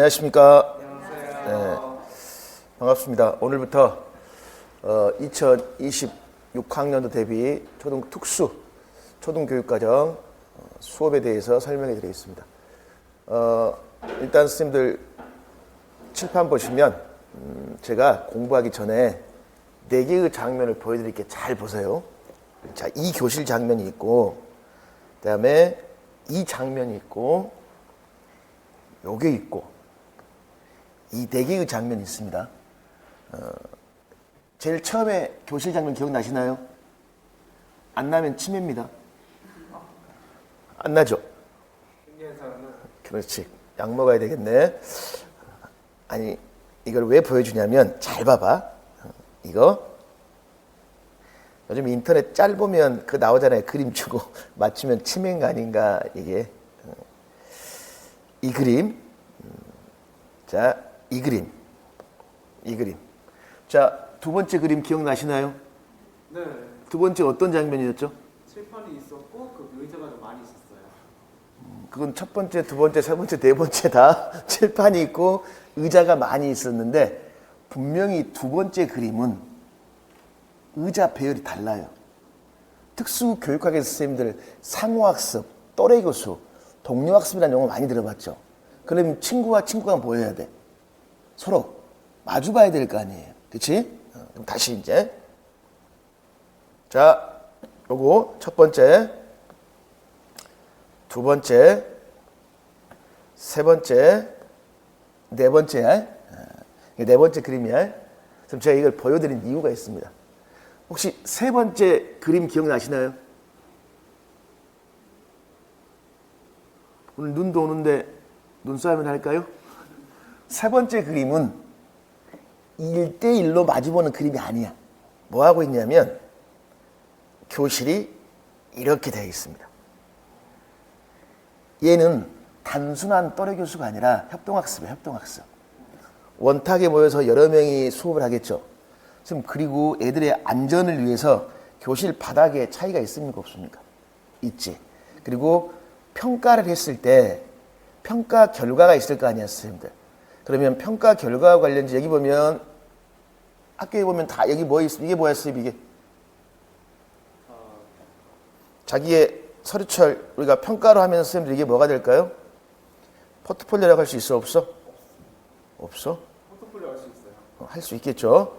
안녕하십니까. 안녕하세요. 반갑습니다. 오늘부터 2026학년도 대비 초등 특수 초등교육과정 수업에 대해서 설명해 드리겠습니다. 일단 선생님들 칠판 보시면 제가 공부하기 전에 4개의 장면을 보여드릴게요. 잘 보세요. 자, 이 교실 장면이 있고, 그 다음에 이 장면이 있고, 요게 있고, 이 4개의 장면이 있습니다. 제일 처음에 교실 장면 기억나시나요? 안 나면 치매입니다. 안 나죠? 그렇지. 약 먹어야 되겠네. 아니, 이걸 왜 보여주냐면, 잘 봐봐. 이거. 요즘 인터넷 짤 보면 그거 나오잖아요. 그림 주고 맞추면 치매인가 아닌가, 이게. 이 그림. 자, 이 그림. 이 그림. 자, 두 번째 그림 기억나시나요? 네. 두 번째 어떤 장면이었죠? 칠판이 있었고 그 의자가 좀 많이 있었어요. 그건 첫 번째, 두 번째, 세 번째, 네 번째 다 칠판이 있고 의자가 많이 있었는데, 분명히 두 번째 그림은 의자 배열이 달라요. 특수교육학의 선생님들 상호학습, 또래 교수, 동료학습이라는 용어 많이 들어봤죠? 그러면 친구와 친구가 뭐 해야 돼? 서로 마주 봐야 될 거 아니에요. 그치? 그럼 다시 이제. 자, 요거 첫 번째, 두 번째, 세 번째, 네 번째. 네 번째 그림이야. 그럼 제가 이걸 보여드린 이유가 있습니다. 혹시 세 번째 그림 기억나시나요? 오늘 눈도 오는데 눈싸움을 할까요? 세 번째 그림은 1대1로 마주보는 그림이 아니야. 뭐 하고 있냐면 교실이 이렇게 되어 있습니다. 얘는 단순한 또래 교수가 아니라 협동학습이에요. 협동학습. 원탁에 모여서 여러 명이 수업을 하겠죠. 그리고 애들의 안전을 위해서 교실 바닥에 차이가 있습니까? 없습니까? 있지. 그리고 평가를 했을 때 평가 결과가 있을 거 아니야, 선생님들. 그러면 평가 결과와 관련해서 여기 보면, 학교에 보면 다 여기 뭐 있어? 이게 뭐야, 선생님? 이게? 자기의 서류철 우리가 평가로 하면 선생님들 이게 뭐가 될까요? 포트폴리오라고 할 수 있어? 없어? 없어? 포트폴리오 할 수 있어요. 할 수 있겠죠.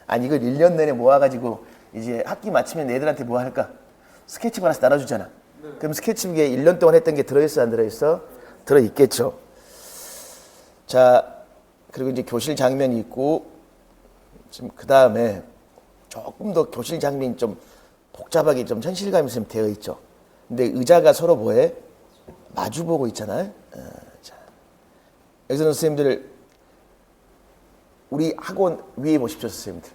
아니, 이걸 1년 내내 모아가지고 이제 학기 마치면 애들한테 뭐 할까? 스케치북 하나씩 나눠주잖아. 네. 그럼 스케치북에 1년 동안 했던 게 들어있어, 안 들어있어? 들어있겠죠. 자, 그리고 이제 교실 장면이 있고, 지금 그 다음에 조금 더 교실 장면이 좀 복잡하게 좀 현실감이 좀 되어 있죠. 근데 의자가 서로 뭐해? 마주보고 있잖아요. 자, 여기서는 선생님들, 우리 학원 위에 보십시오, 선생님들.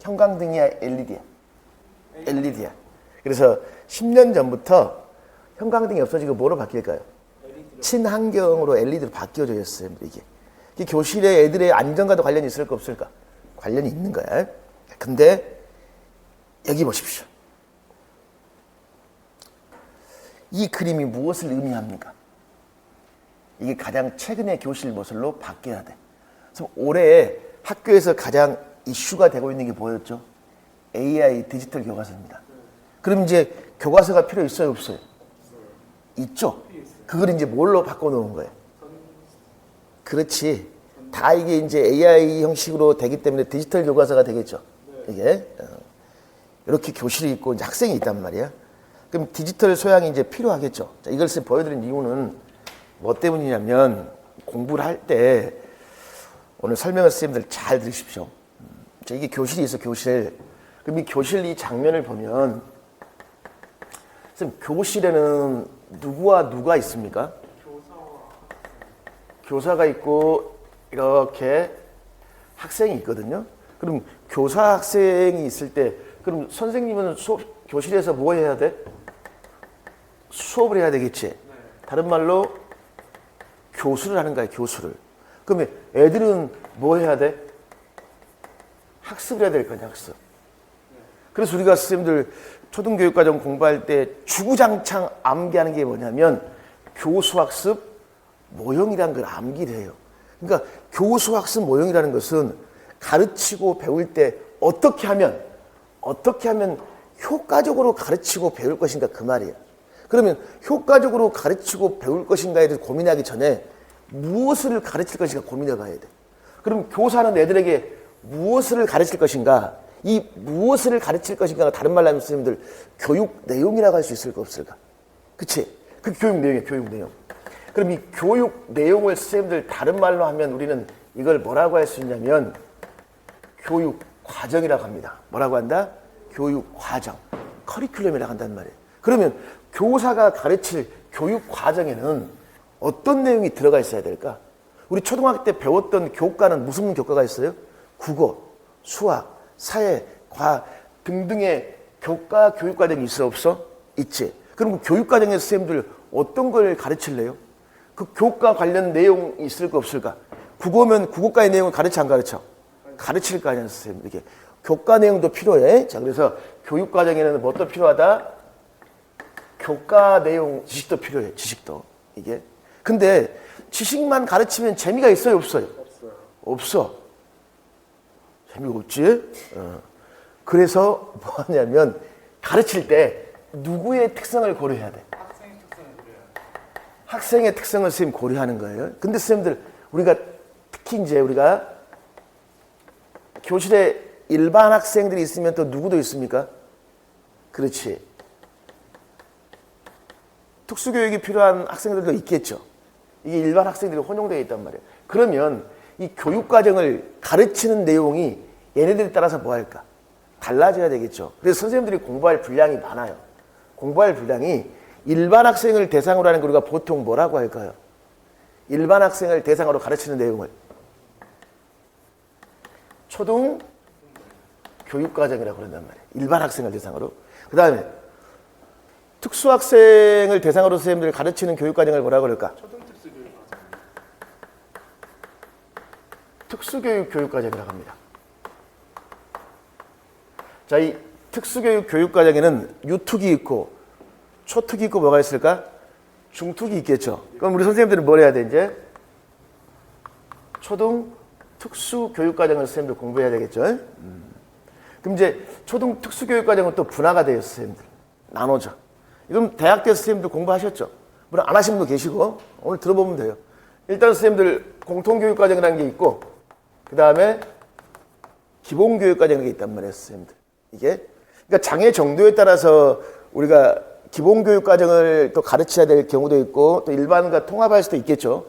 형광등이야, LED야? LED야. 그래서 10년 전부터 형광등이 없어지고 뭐로 바뀔까요? 친환경으로 LED로 바뀌어져 있어요, 이게. 이게 교실에 애들의 안전과도 관련이 있을까 없을까? 관련이 있는 거야. 근데 여기 보십시오. 이 그림이 무엇을 의미합니까? 이게 가장 최근의 교실 모습으로 바뀌어야 돼. 그래서 올해 학교에서 가장 이슈가 되고 있는 게 뭐였죠? AI 디지털 교과서입니다. 그럼 이제 교과서가 필요 있어요, 없어요? 있죠? 그걸 이제 뭘로 바꿔놓은 거예요? 그렇지. 다 이게 이제 AI 형식으로 되기 때문에 디지털 교과서가 되겠죠. 이게. 이렇게 교실이 있고 이제 학생이 있단 말이야. 그럼 디지털 소양이 이제 필요하겠죠. 자, 이걸 보여드린 이유는 뭐 때문이냐면, 공부를 할 때 오늘 설명을 선생님들 잘 들으십시오. 자, 이게 교실이 있어, 교실. 그럼 이 교실 이 장면을 보면, 선생님, 교실에는 누구와 누가 있습니까? 교사가 있고 이렇게 학생이 있거든요. 그럼 교사 학생이 있을 때, 그럼 선생님은 교실에서 뭐 해야 돼? 수업을 해야 되겠지. 다른 말로 교수를 하는 거야, 교수를. 그러면 애들은 뭐 해야 돼? 학습을 해야 될 거 아니야, 학습. 그래서 우리가 선생님들 초등교육과정 공부할 때 주구장창 암기하는 게 뭐냐면 교수학습 모형이라는 걸 암기를 해요. 그러니까 교수학습 모형이라는 것은 가르치고 배울 때 어떻게 하면 효과적으로 가르치고 배울 것인가 그 말이에요. 그러면 효과적으로 가르치고 배울 것인가에 대해서 고민하기 전에 무엇을 가르칠 것인가 고민해 봐야 돼. 그럼 교사는 애들에게 무엇을 가르칠 것인가, 이 무엇을 가르칠 것인가가 다른 말로 하면 선생님들 교육 내용이라고 할 수 있을까 없을까? 그치? 그 교육 내용이에요, 교육 내용. 그럼 이 교육 내용을 선생님들 다른 말로 하면 우리는 이걸 뭐라고 할 수 있냐면 교육 과정이라고 합니다. 뭐라고 한다? 교육 과정. 커리큘럼이라고 한단 말이에요. 그러면 교사가 가르칠 교육 과정에는 어떤 내용이 들어가 있어야 될까? 우리 초등학교 때 배웠던 교과는 무슨 교과가 있어요? 국어, 수학, 사회, 과학 등등의 교과, 교육 과정이 있어 없어? 있지. 그럼 그 교육 과정에서 선생님들 어떤 걸 가르칠래요? 그 교과 관련 내용이 있을까 없을까? 국어면 국어과의 내용을 가르쳐 안 가르쳐? 가르칠 거 아니야, 선생님. 이렇게 교과 내용도 필요해. 자, 그래서 교육 과정에는 뭐도 필요하다? 교과 내용 지식도 필요해. 지식도 이게. 근데 지식만 가르치면 재미가 있어요, 없어요? 없어. 재미가 없지? 그래서 뭐 하냐면 가르칠 때 누구의 특성을 고려해야 돼? 학생의 특성을 고려해야 돼. 학생의 특성을 선생님 고려하는 거예요. 근데 선생님들 우리가 특히 이제 우리가 교실에 일반 학생들이 있으면 또 누구도 있습니까? 그렇지. 특수교육이 필요한 학생들도 있겠죠. 이게 일반 학생들이 혼용되어 있단 말이에요. 그러면 이 교육과정을 가르치는 내용이 얘네들에 따라서 뭐 할까? 달라져야 되겠죠. 그래서 선생님들이 공부할 분량이 많아요. 공부할 분량이 일반 학생을 대상으로 하는 걸 우리가 보통 뭐라고 할까요? 일반 학생을 대상으로 가르치는 내용을 초등 교육과정이라고 그런단 말이에요. 일반 학생을 대상으로. 그 다음에 특수학생을 대상으로 선생님들 가르치는 교육과정을 뭐라고 그럴까? 초등특수교육 과정. 특수교육 교육과정이라고 합니다. 자, 이 특수교육 교육과정에는 유특이 있고 초특이 있고 뭐가 있을까? 중특이 있겠죠. 그럼 우리 선생님들은 뭘 해야 돼 이제? 초등 특수교육과정을 선생님들 공부해야 되겠죠. 그럼 이제 초등 특수교육과정은 또 분화가 돼요, 선생님들. 나눠져. 이건 대학 때 선생님들 공부하셨죠? 물론 안 하신 분도 계시고 오늘 들어보면 돼요. 일단 선생님들 공통교육과정이라는 게 있고 그 다음에 기본교육과정이 있단 말이에요, 선생님들. 이게 그러니까 장애 정도에 따라서 우리가 기본교육과정을 또 가르쳐야 될 경우도 있고 또 일반과 통합할 수도 있겠죠.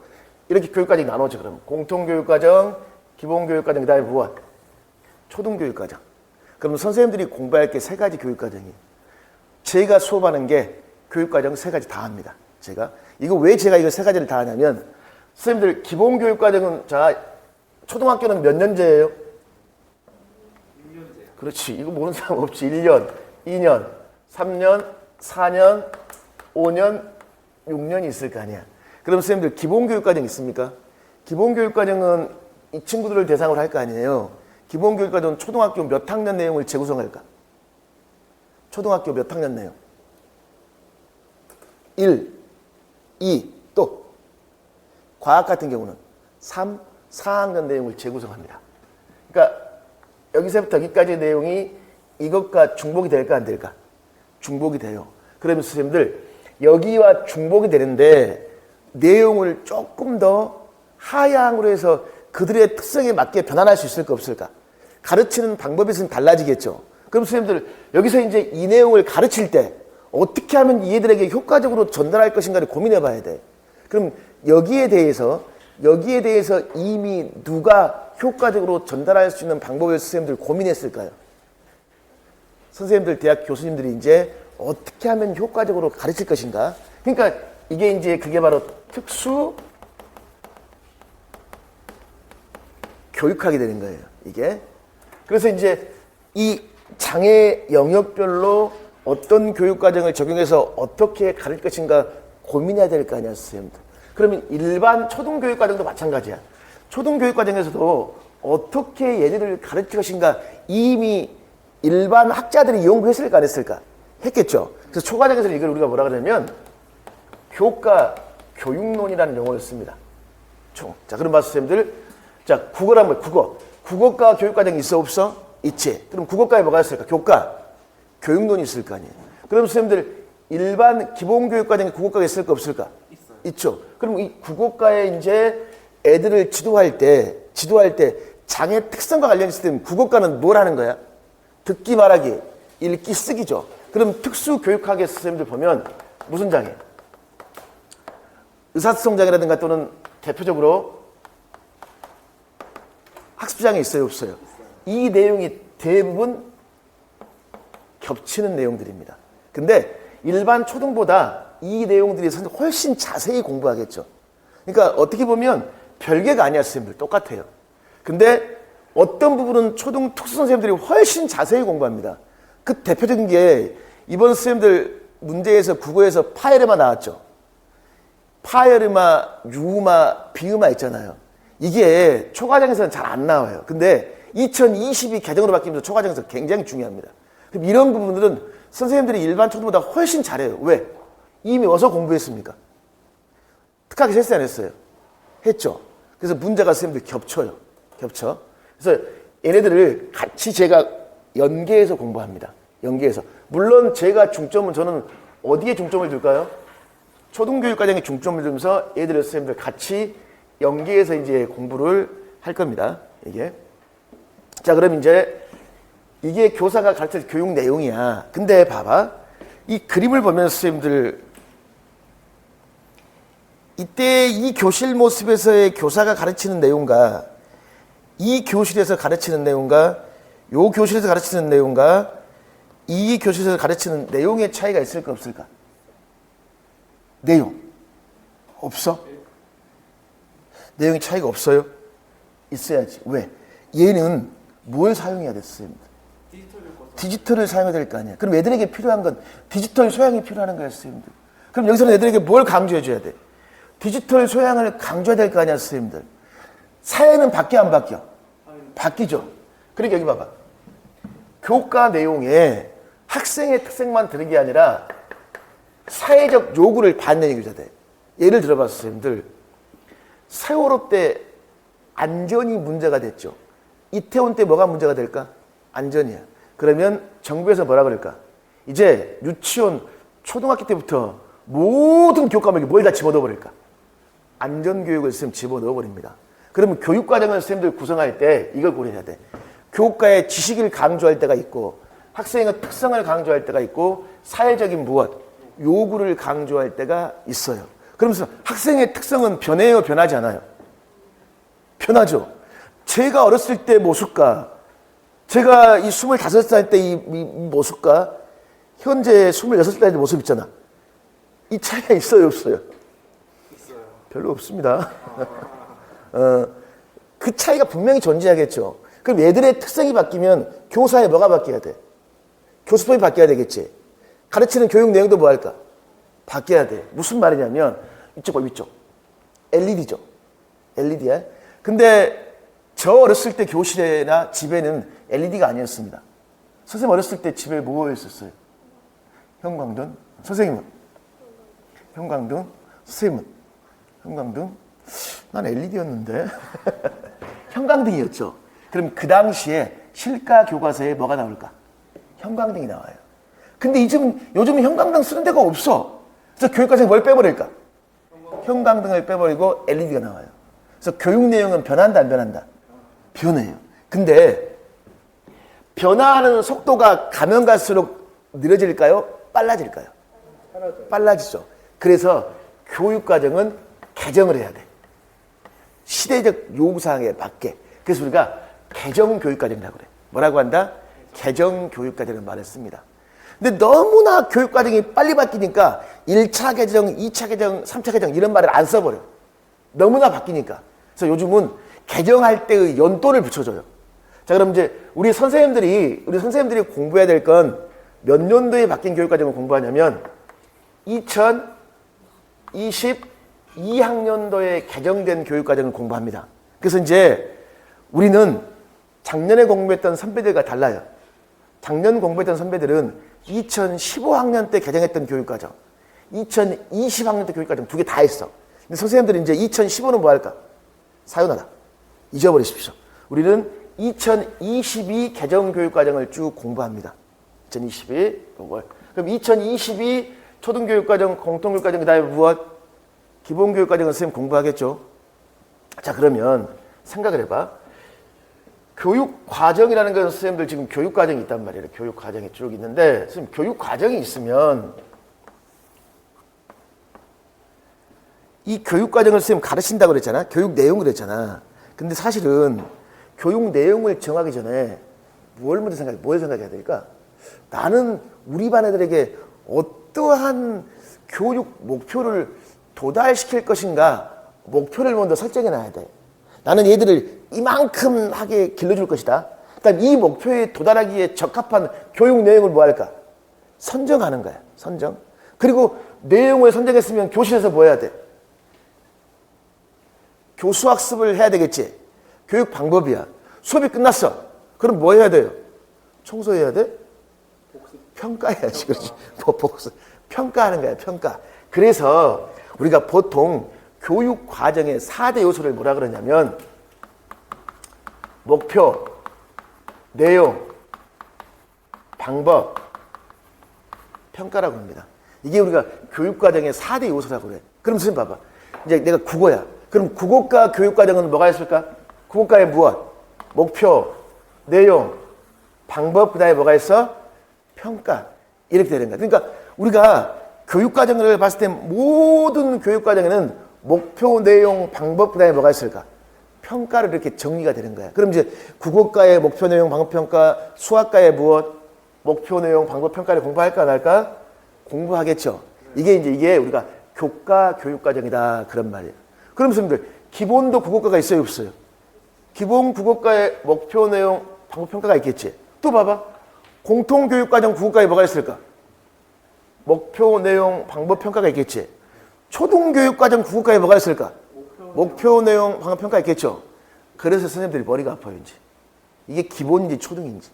이렇게 교육과정이 나눠져. 그러면 공통교육과정, 기본교육과정, 그 다음에 무엇? 초등교육과정. 그럼 선생님들이 공부할 게 세 가지 교육과정이에요. 제가 수업하는 게 교육과정 세 가지 다 합니다. 제가 이거 왜 제가 이거 세 가지를 다 하냐면 선생님들 기본교육과정은 자 초등학교는 몇 년제예요? 6년제. 그렇지. 이거 모르는 사람 없지. 1년, 2년, 3년, 4년, 5년, 6년이 있을 거 아니야. 그럼 선생님들 기본교육과정 있습니까? 기본교육과정은 이 친구들을 대상으로 할 거 아니에요. 기본교육과정은 초등학교 몇 학년 내용을 재구성할까? 초등학교 몇 학년 내용? 1, 2, 또 과학 같은 경우는 3, 4학년 내용을 재구성합니다. 그러니까 여기서부터 여기까지의 내용이 이것과 중복이 될까 안 될까? 중복이 돼요. 그러면 선생님들 여기와 중복이 되는데 내용을 조금 더 하향으로 해서 그들의 특성에 맞게 변환할 수 있을까 없을까? 가르치는 방법이 좀 달라지겠죠. 그럼 선생님들 여기서 이제 이 내용을 가르칠 때 어떻게 하면 얘들에게 효과적으로 전달할 것인가를 고민해 봐야 돼. 그럼 여기에 대해서 이미 누가 효과적으로 전달할 수 있는 방법을 선생님들 고민했을까요? 선생님들, 대학 교수님들이 이제 어떻게 하면 효과적으로 가르칠 것인가? 그러니까 이게 이제 그게 바로 특수 교육하게 되는 거예요. 이게. 그래서 이제 이 장애 영역별로 어떤 교육과정을 적용해서 어떻게 가르칠 것인가 고민해야 될 거 아니야, 선생님들. 그러면 일반 초등교육과정도 마찬가지야. 초등교육과정에서도 어떻게 얘네들을 가르칠 것인가 이미 일반 학자들이 연구했을까 안 했을까? 했겠죠. 그래서 초과정에서는 이걸 우리가 뭐라 그러냐면 교과 교육론이라는 용어를 씁니다. 총. 자, 그럼 봐서 선생님들. 자, 국어란 뭐야? 국어. 국어과 교육과정이 있어, 없어? 있지. 그럼 국어과에 뭐가 있을까? 교과. 교육론이 있을 거 아니에요. 그럼 선생님들 일반 기본교육과정에 국어과가 있을까, 없을까? 있어요. 있죠. 그럼 이 국어과에 이제 애들을 지도할 때 장애 특성과 관련있을 때 국어과는 뭘 하는 거야? 듣기, 말하기, 읽기, 쓰기죠. 그럼 특수교육학의 선생님들 보면 무슨 장애? 의사소통 장애라든가 또는 대표적으로 학습장애 있어요, 없어요? 이 내용이 대부분 겹치는 내용들입니다. 근데 일반 초등보다 이 내용들이 훨씬 자세히 공부하겠죠. 그러니까 어떻게 보면 별개가 아니야, 선생님들. 똑같아요. 근데 어떤 부분은 초등 특수 선생님들이 훨씬 자세히 공부합니다. 그 대표적인 게 이번 선생님들 문제에서 국어에서 파열음화 나왔죠. 파열음화, 유음화, 비음화 있잖아요. 이게 초과정에서는 잘 안 나와요. 근데 2022 개정으로 바뀌면서 초과정에서 굉장히 중요합니다. 그럼 이런 부분들은 선생님들이 일반 초등보다 훨씬 잘해요. 왜? 이미 어디서 공부했습니까? 특학에서 했어요, 안 했어요? 했죠. 그래서 문제가 선생님들 겹쳐요. 겹쳐. 그래서 얘네들을 같이 제가 연계해서 공부합니다. 연계해서. 물론 제가 중점은 저는 어디에 중점을 둘까요? 초등교육과정에 중점을 두면서 얘들을 선생님들 같이 연계해서 이제 공부를 할 겁니다. 이게. 자, 그럼 이제 이게 교사가 가르칠 교육 내용이야. 근데 봐봐. 이 그림을 보면 선생님들 이때 이 교실 모습에서의 교사가 가르치는 내용과 이 교실에서 가르치는 내용과 요 교실에서 가르치는 내용과 이 교실에서 가르치는 내용의 차이가 있을까 없을까? 내용 없어? 내용의 차이가 없어요? 있어야지. 왜? 얘는 뭘 사용해야 됐어요? 디지털을 사용해야 될 거 아니야. 그럼 애들에게 필요한 건 디지털 소양이 필요한 거야, 선생님들. 그럼 여기서는 애들에게 뭘 강조해 줘야 돼? 디지털 소양을 강조해야 될 거 아니야, 선생님들. 사회는 바뀌어 안 바뀌어? 바뀌죠. 그러니까 여기 봐봐. 교과 내용에 학생의 특색만 들은 게 아니라 사회적 요구를 받는 얘기가 돼. 예를 들어봐, 선생님들. 세월호 때 안전이 문제가 됐죠. 이태원 때 뭐가 문제가 될까? 안전이야. 그러면 정부에서 뭐라 그럴까? 이제 유치원, 초등학교 때부터 모든 교과 과목에 뭘 다 집어넣어 버릴까? 안전교육을 선생님 집어넣어 버립니다. 그러면 교육과정을 선생님들 구성할 때 이걸 고려해야 돼. 교과의 지식을 강조할 때가 있고 학생의 특성을 강조할 때가 있고 사회적인 무엇, 요구를 강조할 때가 있어요. 그러면서 학생의 특성은 변해요, 변하지 않아요? 변하죠. 제가 어렸을 때 모습과 제가 이 25살 때 이 모습과 현재 26살 때 모습 있잖아. 이 차이가 있어요, 없어요? 있어요. 별로 없습니다. 그 차이가 분명히 존재하겠죠. 그럼 얘들의 특성이 바뀌면 교사의 뭐가 바뀌어야 돼? 교수법이 바뀌어야 되겠지. 가르치는 교육 내용도 뭐 할까? 바뀌어야 돼. 무슨 말이냐면 이쪽 봐, 이쪽. LED죠. LED야. 근데 저 어렸을 때 교실이나 집에는 LED가 아니었습니다. 선생님 어렸을 때 집에 뭐가 있었어요? 형광등. 선생님은? 형광등. 선생님은? 형광등. 난 LED였는데. 형광등이었죠. 그럼 그 당시에 실가 교과서에 뭐가 나올까? 형광등이 나와요. 근데 요즘은 형광등 쓰는 데가 없어. 그래서 교육과정에 뭘 빼버릴까? 형광등을 빼버리고 LED가 나와요. 그래서 교육 내용은 변한다, 안 변한다? 변해요. 근데 변화하는 속도가 가면 갈수록 느려질까요? 빨라질까요? 빨라지죠. 그래서 교육과정은 개정을 해야 돼. 시대적 요구사항에 맞게. 그래서 우리가 개정교육과정이라고 그래. 뭐라고 한다? 개정교육과정을 말했습니다. 근데 너무나 교육과정이 빨리 바뀌니까 1차 개정, 2차 개정, 3차 개정 이런 말을 안 써버려. 너무나 바뀌니까. 그래서 요즘은 개정할 때의 연도를 붙여줘요. 자, 그럼 이제 우리 선생님들이 공부해야 될 건 몇 년도에 바뀐 교육과정을 공부하냐면 2022학년도에 개정된 교육과정을 공부합니다. 그래서 이제 우리는 작년에 공부했던 선배들과 달라요. 작년 공부했던 선배들은 2015학년 때 개정했던 교육과정, 2020학년 때 교육과정 두 개 다 했어. 근데 선생님들이 이제 2015는 뭐 할까? 사요나라. 잊어버리십시오. 우리는 2022 개정교육과정을 쭉 공부합니다. 2022 이걸. 그럼 2022 초등교육과정, 공통교육과정, 그 다음에 무엇? 기본교육과정은 선생님 공부하겠죠. 자, 그러면 생각을 해봐. 교육과정이라는 건 선생님들 지금 교육과정이 있단 말이에요. 교육과정이 쭉 있는데 선생님 교육과정이 있으면 이 교육과정을 선생님 가르친다고 그랬잖아. 교육 내용을 그랬잖아. 근데 사실은 교육 내용을 정하기 전에 뭘 생각해야 될까? 나는 우리 반 애들에게 어떠한 교육 목표를 도달시킬 것인가? 목표를 먼저 설정해 놔야 돼. 나는 얘들을 이만큼 하게 길러줄 것이다. 그러니까 이 목표에 도달하기에 적합한 교육 내용을 뭐 할까? 선정하는 거야. 선정. 그리고 내용을 선정했으면 교실에서 뭐 해야 돼? 교수학습을 해야 되겠지. 교육 방법이야. 수업이 끝났어. 그럼 뭐 해야 돼요? 청소해야 돼? 평가해야지. 그렇지. 복습. 평가하는 거야. 평가. 그래서 우리가 보통 교육 과정의 4대 요소를 뭐라 그러냐면 목표, 내용, 방법, 평가라고 합니다. 이게 우리가 교육 과정의 4대 요소라고 그래. 그럼 선생님 봐봐. 이제 내가 국어야. 그럼 국어과 교육 과정은 뭐가 있을까? 국어과에 무엇? 목표, 내용, 방법, 그 다음에 뭐가 있어? 평가. 이렇게 되는 거야. 그러니까 우리가 교육 과정을 봤을 때 모든 교육 과정에는 목표, 내용, 방법, 그 다음에 뭐가 있을까? 평가를 이렇게 정리가 되는 거야. 그럼 이제 국어과의 목표, 내용, 방법, 평가, 수학과의 무엇? 목표, 내용, 방법, 평가를 공부할까 안 할까? 공부하겠죠. 이게 우리가 교과 교육과정이다. 그런 말이에요. 그럼 선생님들, 기본도 국어과가 있어요, 없어요? 기본 국어과의 목표, 내용, 방법, 평가가 있겠지. 또 봐봐. 공통교육과정 국어과에 뭐가 있을까? 목표, 내용, 방법, 평가가 있겠지. 초등교육과정 국어과에 뭐가 있을까? 목표, 내용, 방법, 평가 있겠죠. 그래서 선생님들이 머리가 아파요, 이제. 이게 기본인지 초등인지.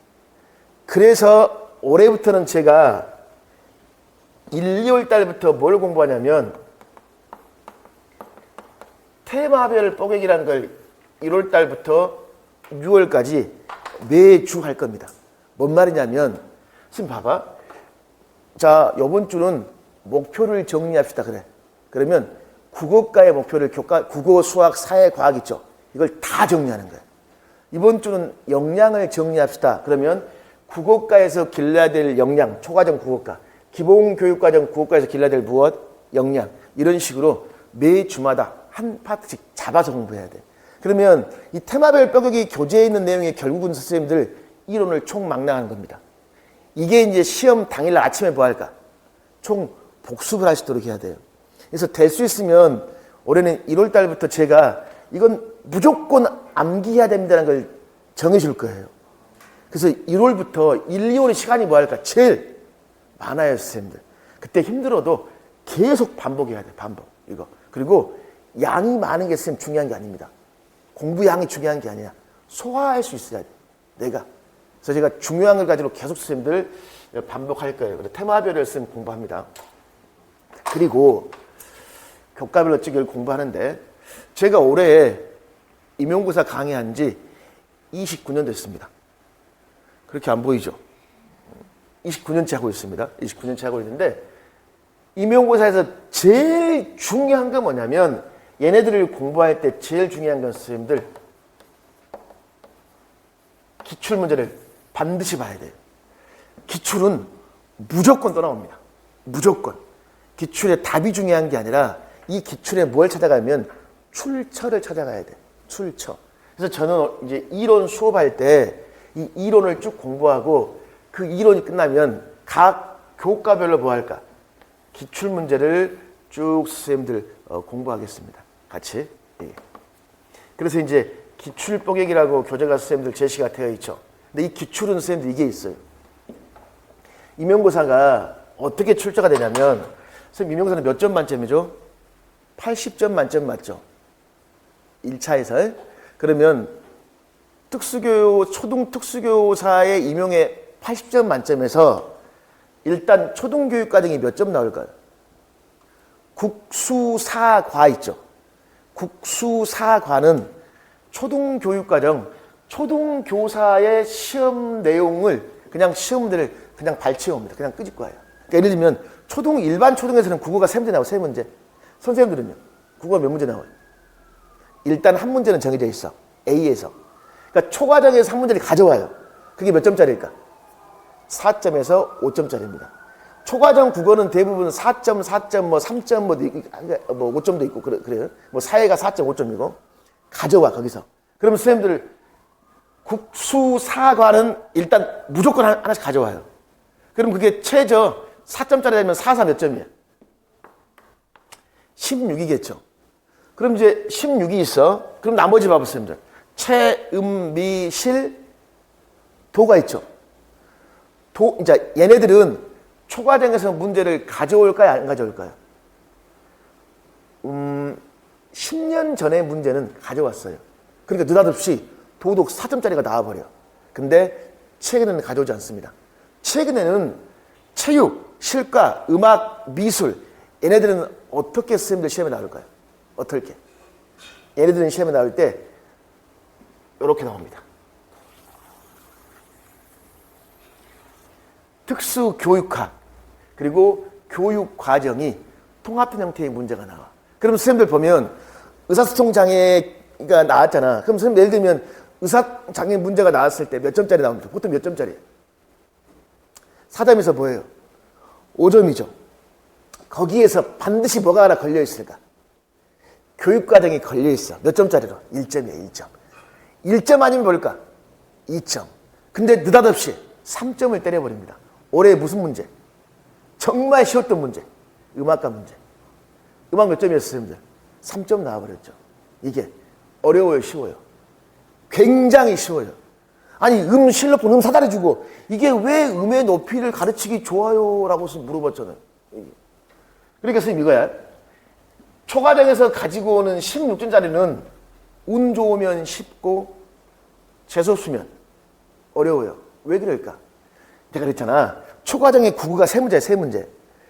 그래서 올해부터는 제가 1, 2월 달부터 뭘 공부하냐면 테마별 뽀개기라는 걸 1월 달부터 6월까지 매주 할 겁니다. 뭔 말이냐면 선생님 봐봐. 자, 이번 주는 목표를 정리합시다. 그래. 그러면 국어과의 목표를 국어, 수학, 사회, 과학 있죠. 이걸 다 정리하는 거예요. 이번 주는 역량을 정리합시다. 그러면 국어과에서 길러야 될 역량, 초과정 국어과, 기본교육과정 국어과에서 길러야 될 무엇? 역량. 이런 식으로 매 주마다 한 파트씩 잡아서 공부해야 돼. 그러면 이 테마별 뼈격이 교재에 있는 내용이 결국은 선생님들 이론을 총망라하는 겁니다. 이게 이제 시험 당일날 아침에 뭐 할까? 총 복습을 하시도록 해야 돼요. 그래서 될 수 있으면 올해는 1월 달부터 제가 이건 무조건 암기해야 됩니다라는 걸 정해줄 거예요. 그래서 1월부터 1, 2월의 시간이 뭐 할까? 제일 많아요, 선생님들. 그때 힘들어도 계속 반복해야 돼, 반복. 이거. 그리고 양이 많은 게 선생님 중요한 게 아닙니다. 공부 양이 중요한 게 아니라 소화할 수 있어야 돼, 내가. 그래서 제가 중요한 걸 가지고 계속 선생님들 반복할 거예요. 그래서 테마별을 선생님 공부합니다. 그리고 교과별 어쩌기를 공부하는데 제가 올해 임용고사 강의한 지 29년 됐습니다. 그렇게 안 보이죠? 29년째 하고 있습니다. 29년째 하고 있는데 임용고사에서 제일 중요한 건 뭐냐면 얘네들을 공부할 때 제일 중요한 건 선생님들 기출문제를 반드시 봐야 돼요. 기출은 무조건 떠나옵니다. 무조건. 기출의 답이 중요한 게 아니라 이 기출에 뭘 찾아가면 출처를 찾아가야 돼. 출처. 그래서 저는 이제 이론 수업할 때 이 이론을 쭉 공부하고 그 이론이 끝나면 각 교과별로 뭐 할까? 기출문제를 쭉 선생님들 공부하겠습니다. 같이. 예. 그래서 이제 기출 뽀개기라고 교재가 선생님들 제시가 되어 있죠. 근데 이 기출은 선생님들 이게 있어요. 임용고사가 어떻게 출제가 되냐면 선생님 임용고사는 몇 점 만점이죠? 80점 만점 맞죠? 1차에서. 그러면 초등 특수교사의 임용에 80점 만점에서 일단 초등교육과정이 몇 점 나올까요? 국수사과 있죠. 국수사과는 초등교육과정, 초등교사의 시험 내용을 그냥 시험들을 그냥 발췌합니다. 그냥 끄집고 와요. 그러니까 예를 들면 일반 초등에서는 국어가 3문제 나와요. 3문제. 선생님들은요. 국어가 몇 문제 나와요? 일단 한 문제는 정해져 있어. A에서. 그러니까 초과정에서 한 문제를 가져와요. 그게 몇 점짜리일까? 4점에서 5점짜리입니다. 초과정 국어는 대부분 4점, 4점, 뭐 3점, 뭐 5점도 있고 그래요. 뭐 사회가 4.5점이고 가져와 거기서. 그러면 선생님들 국수사과는 일단 무조건 하나씩 가져와요. 그럼 그게 최저 4점짜리 되면 4사 몇 점이야? 16이겠죠. 그럼 이제 16이 있어. 그럼 나머지 봐보세요, 선생님들. 채, 미, 실, 도가 있죠. 이제 얘네들은 초과정에서 문제를 가져올까요? 안 가져올까요? 10년 전의 문제는 가져왔어요. 그러니까 느닷없이 도덕 4점짜리가 나와버려. 근데 최근에는 가져오지 않습니다. 최근에는 체육, 실과, 음악, 미술 얘네들은 어떻게 선생님들 시험에 나올까요? 어떻게? 얘네들은 시험에 나올 때 이렇게 나옵니다. 특수교육학 그리고 교육과정이 통합된 형태의 문제가 나와. 그럼 선생님들 보면 의사소통장애가 나왔잖아. 그럼 선생님 예를 들면 의사장애 문제가 나왔을 때 몇 점짜리 나옵니까? 보통 몇 점짜리예요? 4점에서 뭐예요? 5점이죠. 거기에서 반드시 뭐가 하나 걸려있을까? 교육과정이 걸려있어. 몇 점짜리로? 1점이에요. 1점. 1점 아니면 뭘까? 2점. 근데 느닷없이 3점을 때려버립니다. 올해 무슨 문제? 정말 쉬웠던 문제. 음악과 문제. 음악 몇 점이었어요, 선생님들? 3점 나와버렸죠. 이게 어려워요, 쉬워요? 굉장히 쉬워요. 아니, 실로폰 사다리 주고 이게 왜 음의 높이를 가르치기 좋아요? 라고 물어봤잖아요. 그러니까 선생님 이거야. 초과정에서 가지고 오는 16점짜리는 운 좋으면 쉽고 재수없으면 어려워요. 왜 그럴까? 내가 그랬잖아. 초과정의 국어가 3문제야, 3문제.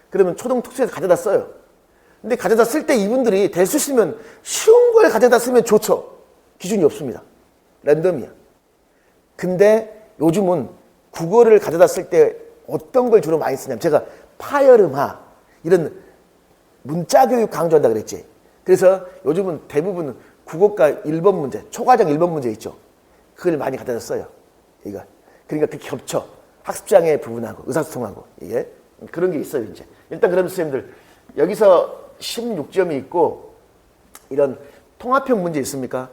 그러면 초등특수에서 가져다 써요. 근데 가져다 쓸 때 이분들이 될 수 있으면 쉬운 걸 가져다 쓰면 좋죠. 기준이 없습니다. 랜덤이야. 근데 요즘은 국어를 가져다 쓸 때 어떤 걸 주로 많이 쓰냐면 제가 파열음화 이런 문자교육 강조한다 그랬지. 그래서 요즘은 대부분 국어과 1번 문제, 초과정 1번 문제 있죠. 그걸 많이 가져다 써요. 이거. 그러니까 그 겹쳐. 학습장애 부분하고 의사소통하고 이게 그런 게 있어요. 이제 일단 그럼 선생님들 여기서 16점이 있고 이런 통합형 문제 있습니까?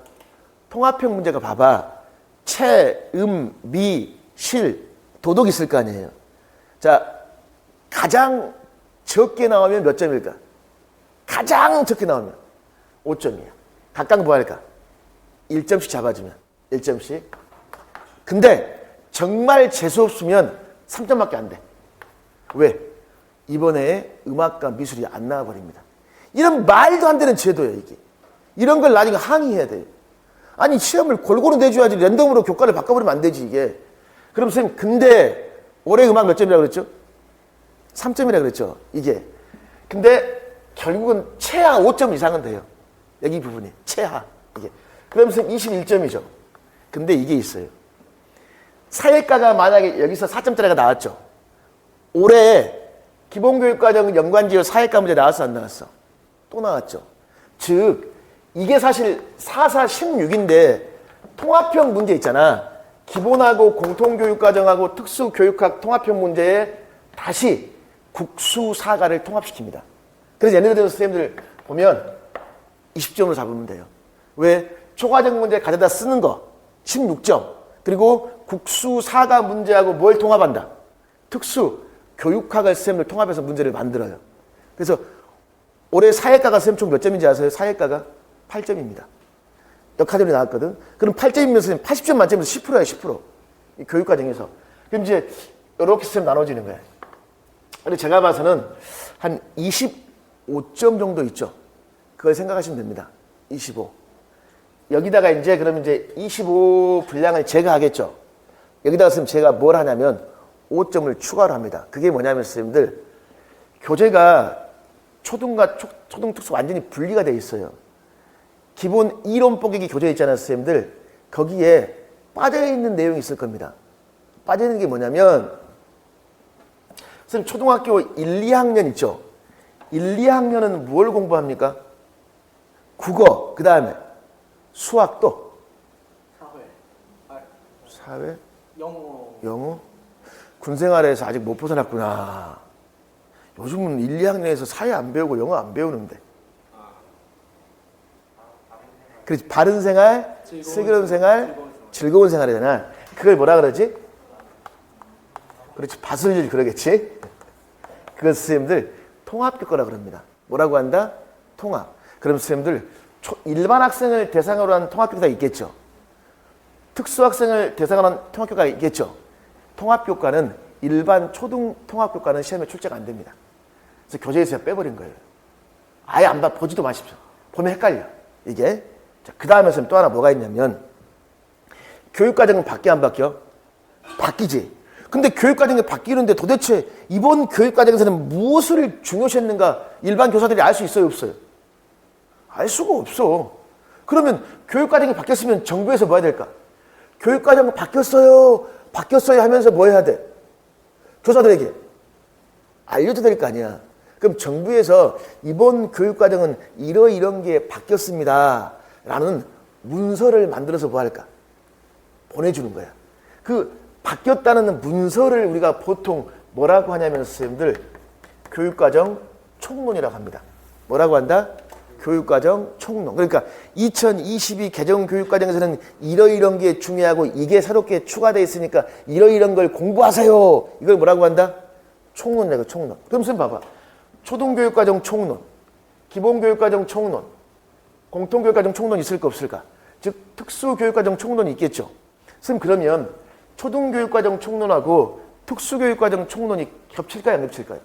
통합형 문제가 봐봐. 채, 미, 실, 도덕 있을 거 아니에요. 자, 가장 적게 나오면 몇 점일까? 가장 적게 나오면 5점이야. 각각 뭐 할까? 1점씩 잡아주면 1점씩. 근데 정말 재수없으면 3점밖에 안 돼. 왜? 이번에 음악과 미술이 안 나와버립니다. 이런 말도 안 되는 제도예요, 이게. 이런 걸 나중에 항의해야 돼요. 아니, 시험을 골고루 내줘야지 랜덤으로 교과를 바꿔버리면 안 되지, 이게. 그럼 선생님, 근데 올해 음악 몇 점이라고 그랬죠? 3점이라고 그랬죠, 이게. 근데 결국은 최하 5점 이상은 돼요. 여기 부분이. 최하. 이게. 그럼 선생님 21점이죠. 근데 이게 있어요. 사회과가 만약에 여기서 4점짜리가 나왔죠. 올해 기본교육과정 연관지역 사회과 문제 나왔어, 안 나왔어? 또 나왔죠. 즉, 이게 사실 4사 16인데 통합형 문제 있잖아. 기본하고 공통교육과정하고 특수교육학 통합형 문제에 다시 국수사과를 통합시킵니다. 그래서 얘네들 선생님들 보면 20점으로 잡으면 돼요. 왜? 초과정 문제 가져다 쓰는 거 16점. 그리고 국수사과 문제하고 뭘 통합한다? 특수 교육학을 선생님들 통합해서 문제를 만들어요. 그래서 올해 사회과가 선생님 총 몇 점인지 아세요? 사회과가 8점입니다. 역학점이 나왔거든. 그럼 8점이면 선생님 80점 만점에서 10%야, 10%. 이 교육과정에서. 그럼 이제 이렇게 선생님 나눠지는 거예요. 근데 제가 봐서는 한 25점 정도 있죠. 그걸 생각하시면 됩니다. 25. 여기다가 이제 그러면 이제 25 분량을 제가 하겠죠. 여기다가 선생님 제가 뭘 하냐면 5점을 추가로 합니다. 그게 뭐냐면 선생님들 교재가 초등과 초등특수 완전히 분리가 돼 있어요. 기본 이론 뽀개기 교재 있잖아요, 선생님들. 거기에 빠져있는 내용이 있을 겁니다. 빠져있는 게 뭐냐면, 선생님 초등학교 1, 2학년 있죠? 1, 2학년은 뭘 공부합니까? 국어, 그 다음에 수학도, 사회, 사회, 영어, 영어, 군생활에서 아직 못 벗어났구나. 요즘은 1, 2학년에서 사회 안 배우고 영어 안 배우는데. 그렇지. 바른 생활, 슬기로운 생활, 즐거운 생활이잖아. 그걸 뭐라 그러지? 그렇지. 바슬릴 그러겠지. 그것 선생님들 통합교과라 그럽니다. 뭐라고 한다? 통합. 그럼 선생님들 일반 학생을 대상으로 한 통합교과가 있겠죠. 특수학생을 대상으로 한 통합교과가 있겠죠. 통합교과는 일반 초등 통합교과는 시험에 출제가 안 됩니다. 그래서 교재에서 빼버린 거예요. 아예 안 봐, 보지도 마십시오. 보면 헷갈려. 이게. 자, 그 다음에 또 하나 뭐가 있냐면, 교육과정은 바뀌어 안 바뀌어? 바뀌지. 근데 교육과정이 바뀌는데 도대체 이번 교육과정에서는 무엇을 중요시했는가 일반 교사들이 알 수 있어요, 없어요? 알 수가 없어. 그러면 교육과정이 바뀌었으면 정부에서 뭐 해야 될까? 교육과정 바뀌었어요 하면서 뭐 해야 돼? 교사들에게 알려줘야 될 거 아니야. 그럼 정부에서 이번 교육과정은 이런 게 바뀌었습니다 라는 문서를 만들어서 뭐 할까? 보내주는 거야. 그 바뀌었다는 문서를 우리가 보통 뭐라고 하냐면 선생님들 교육과정 총론이라고 합니다. 뭐라고 한다? 교육과정 총론. 그러니까 2022 개정 교육과정에서는 이런 게 중요하고 이게 새롭게 추가되어 있으니까 이런 걸 공부하세요. 이걸 뭐라고 한다? 총론이라고. 총론. 그럼 선생님 봐봐. 초등교육과정 총론, 기본교육과정 총론, 공통교육과정 총론 있을까 없을까? 즉 특수교육과정 총론이 있겠죠. 선생님 그러면 초등교육과정 총론하고 특수교육과정 총론이 겹칠까요 안 겹칠까요?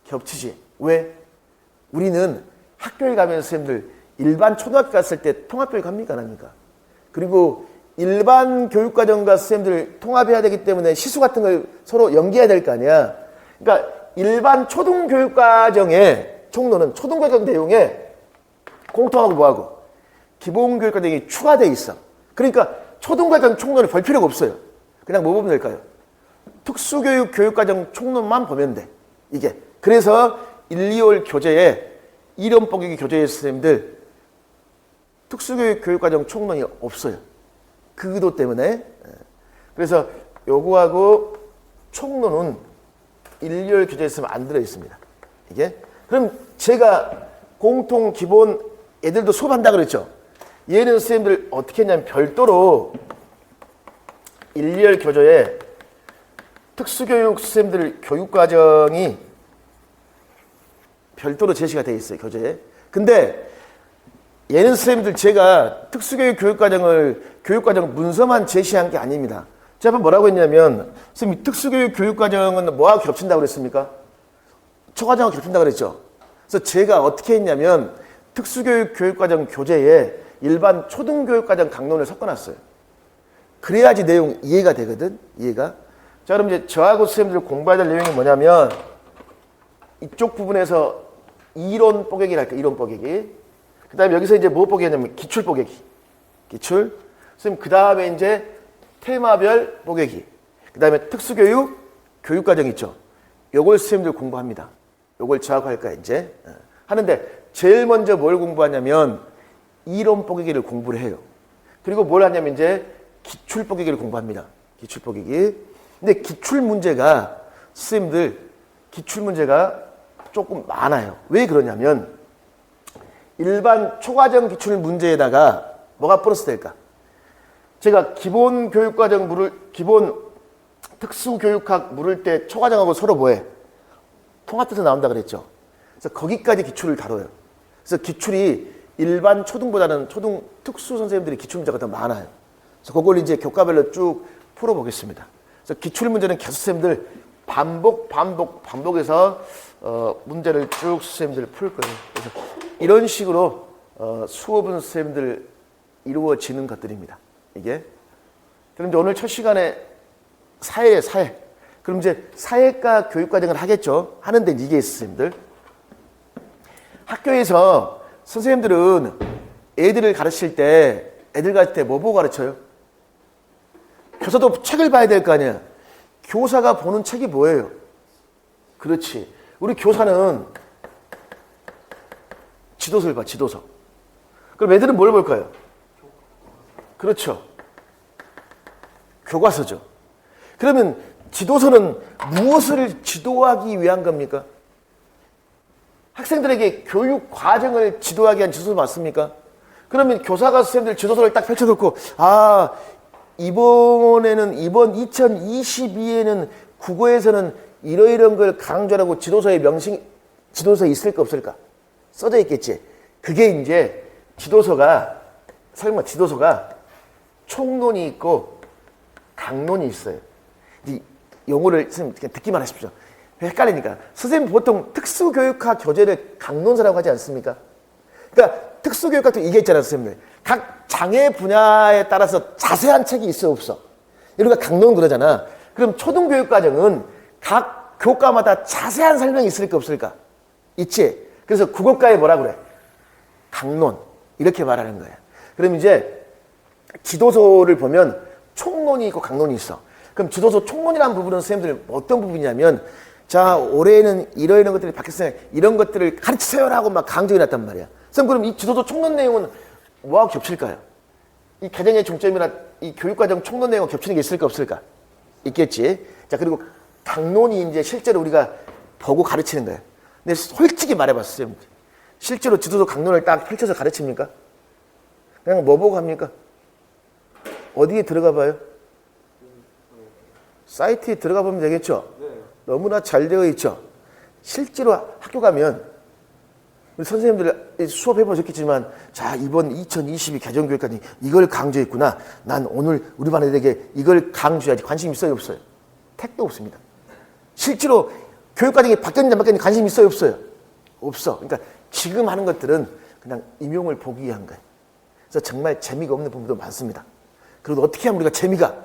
겹치지. 왜? 우리는 학교에 가면 선생님들 일반 초등학교 갔을 때 통합교육 합니까 안 합니까? 그리고 일반 교육과정과 선생님들 통합해야 되기 때문에 시수 같은 걸 서로 연계해야 될 거 아니야. 그러니까 일반 초등교육과정의 총론은 초등교육과정 내용에 공통하고 뭐하고 기본교육과정이 추가되어 있어. 그러니까 초등과정 총론을 볼 필요가 없어요. 그냥 뭐 보면 될까요? 특수교육 교육과정 총론만 보면 돼. 이게. 그래서 1, 2월 교재에 이론 뽀개기 교재의 선생님들 특수교육 교육과정 총론이 없어요. 그 의도 때문에. 그래서 요거하고 총론은 1, 2월 교재에 있으면 안 들어있습니다. 이게. 그럼 제가 공통 기본 애들도 수업한다 그랬죠. 얘는 선생님들 어떻게 했냐면 별도로 1, 2월 교재에 특수교육 선생님들 교육과정이 별도로 제시가 되어 있어요. 교재에. 근데 얘는 선생님들 제가 특수교육 교육과정 문서만 제시한 게 아닙니다. 제가 뭐라고 했냐면 선생님 특수교육 교육과정은 뭐하고 겹친다고 그랬습니까? 초과정하고 겹친다고 그랬죠. 그래서 제가 어떻게 했냐면 특수교육 교육과정 교재에 일반 초등교육과정 강론을 섞어놨어요. 그래야지 내용 이해가 되거든. 이해가. 자, 그럼 이제 저하고 선생님들 공부해야 될 내용이 뭐냐면 이쪽 부분에서 이론 뽀개기를 할게요. 이론 뽀개기. 그 다음에 여기서 이제 뭐 뽀개기 하냐면 기출 뽀개기. 기출. 선생님 그 다음에 이제 테마별 뽀개기. 그 다음에 특수교육 교육과정 있죠. 요걸 선생님들 공부합니다. 요걸 저하고 할 거야 이제. 하는데 제일 먼저 뭘 공부하냐면 이론 뽀개기를 공부를 해요. 그리고 뭘 하냐면 이제 기출 뽀개기를 공부합니다. 기출 뽀개기. 근데 기출 문제가 선생님들 기출 문제가 조금 많아요. 왜 그러냐면 일반 초과정 기출 문제에다가 뭐가 플러스 될까? 제가 기본 교육과정 기본 특수교육학 물을 때 초과정하고 서로 뭐해? 통합돼서 나온다 그랬죠. 그래서 거기까지 기출을 다뤄요. 그래서 기출이 일반 초등보다는 초등 특수 선생님들이 기출 문제가 더 많아요. 그래서 그걸 이제 교과별로 쭉 풀어보겠습니다. 그래서 기출 문제는 계속 선생님들 반복해서 문제를 쭉 선생님들 풀 거예요. 그래서 이런 식으로 수업은 선생님들 이루어지는 것들입니다. 이게. 그럼 이제 오늘 첫 시간에 사회. 그럼 이제 사회과 교육과정을 하겠죠. 하는데 이게 선생님들 학교에서 선생님들은 애들을 가르칠 때 애들 가르칠 때 뭐 보고 가르쳐요? 교사도 책을 봐야 될 거 아니야. 교사가 보는 책이 뭐예요? 그렇지. 우리 교사는 지도서를 봐, 지도서. 그럼 애들은 뭘 볼까요? 그렇죠. 교과서죠. 그러면 지도서는 무엇을 지도하기 위한 겁니까? 학생들에게 교육 과정을 지도하기 위한 지도서 맞습니까? 그러면 교사가 선생님들 지도서를 딱 펼쳐놓고, 아, 이번 2022에는 국어에서는 이러이러한 걸 강조하라고 지도서에 지도서에 있을까 없을까? 써져 있겠지. 그게 이제 지도서가 총론이 있고 강론이 있어요. 이 용어를 선생님 그냥 듣기만 하십시오. 헷갈리니까. 선생님 보통 특수교육학 교재를 강론서라고 하지 않습니까? 그러니까 특수교육학도 이게 있잖아요, 선생님들. 각 장애 분야에 따라서 자세한 책이 있어 없어? 이런 거 강론 그러잖아. 그럼 초등교육과정은 각 교과마다 자세한 설명이 있을까 없을까? 있지. 그래서 국어과에 뭐라 그래? 강론. 이렇게 말하는 거야. 그럼 이제 지도서를 보면 총론이 있고 강론이 있어. 그럼 지도서 총론이라는 부분은 선생님들 어떤 부분이냐면, 자, 올해는 이러이러한 것들이 바뀌었어요. 이런 것들을 가르치세요라고 막 강조해 놨단 말이야. 선생님, 그럼 이 지도서 총론 내용은 뭐하고 겹칠까요? 이 가정의 중점이나 이 교육과정 총론 내용과 겹치는 게 있을까 없을까? 있겠지. 자, 그리고 강론이 이제 실제로 우리가 보고 가르치는 거예요. 근데 솔직히 말해봤어요. 실제로 지도서 강론을 딱 펼쳐서 가르칩니까? 그냥 뭐 보고 합니까? 어디에 들어가 봐요? 사이트에 들어가 보면 되겠죠? 네. 너무나 잘 되어 있죠? 실제로 학교 가면 우리 선생님들 수업해 보셨겠지만, 자, 이번 2022 개정교육과정이 이걸 강조했구나. 난 오늘 우리 반 애들에게 이걸 강조해야지. 관심 있어요 없어요? 택도 없습니다. 실제로 교육과정이 바뀌었는지 안 바뀌었는지 관심 있어요 없어요? 없어. 그러니까 지금 하는 것들은 그냥 임용을 보기 위한 거예요. 그래서 정말 재미가 없는 부분도 많습니다. 그래도 어떻게 하면 우리가 재미가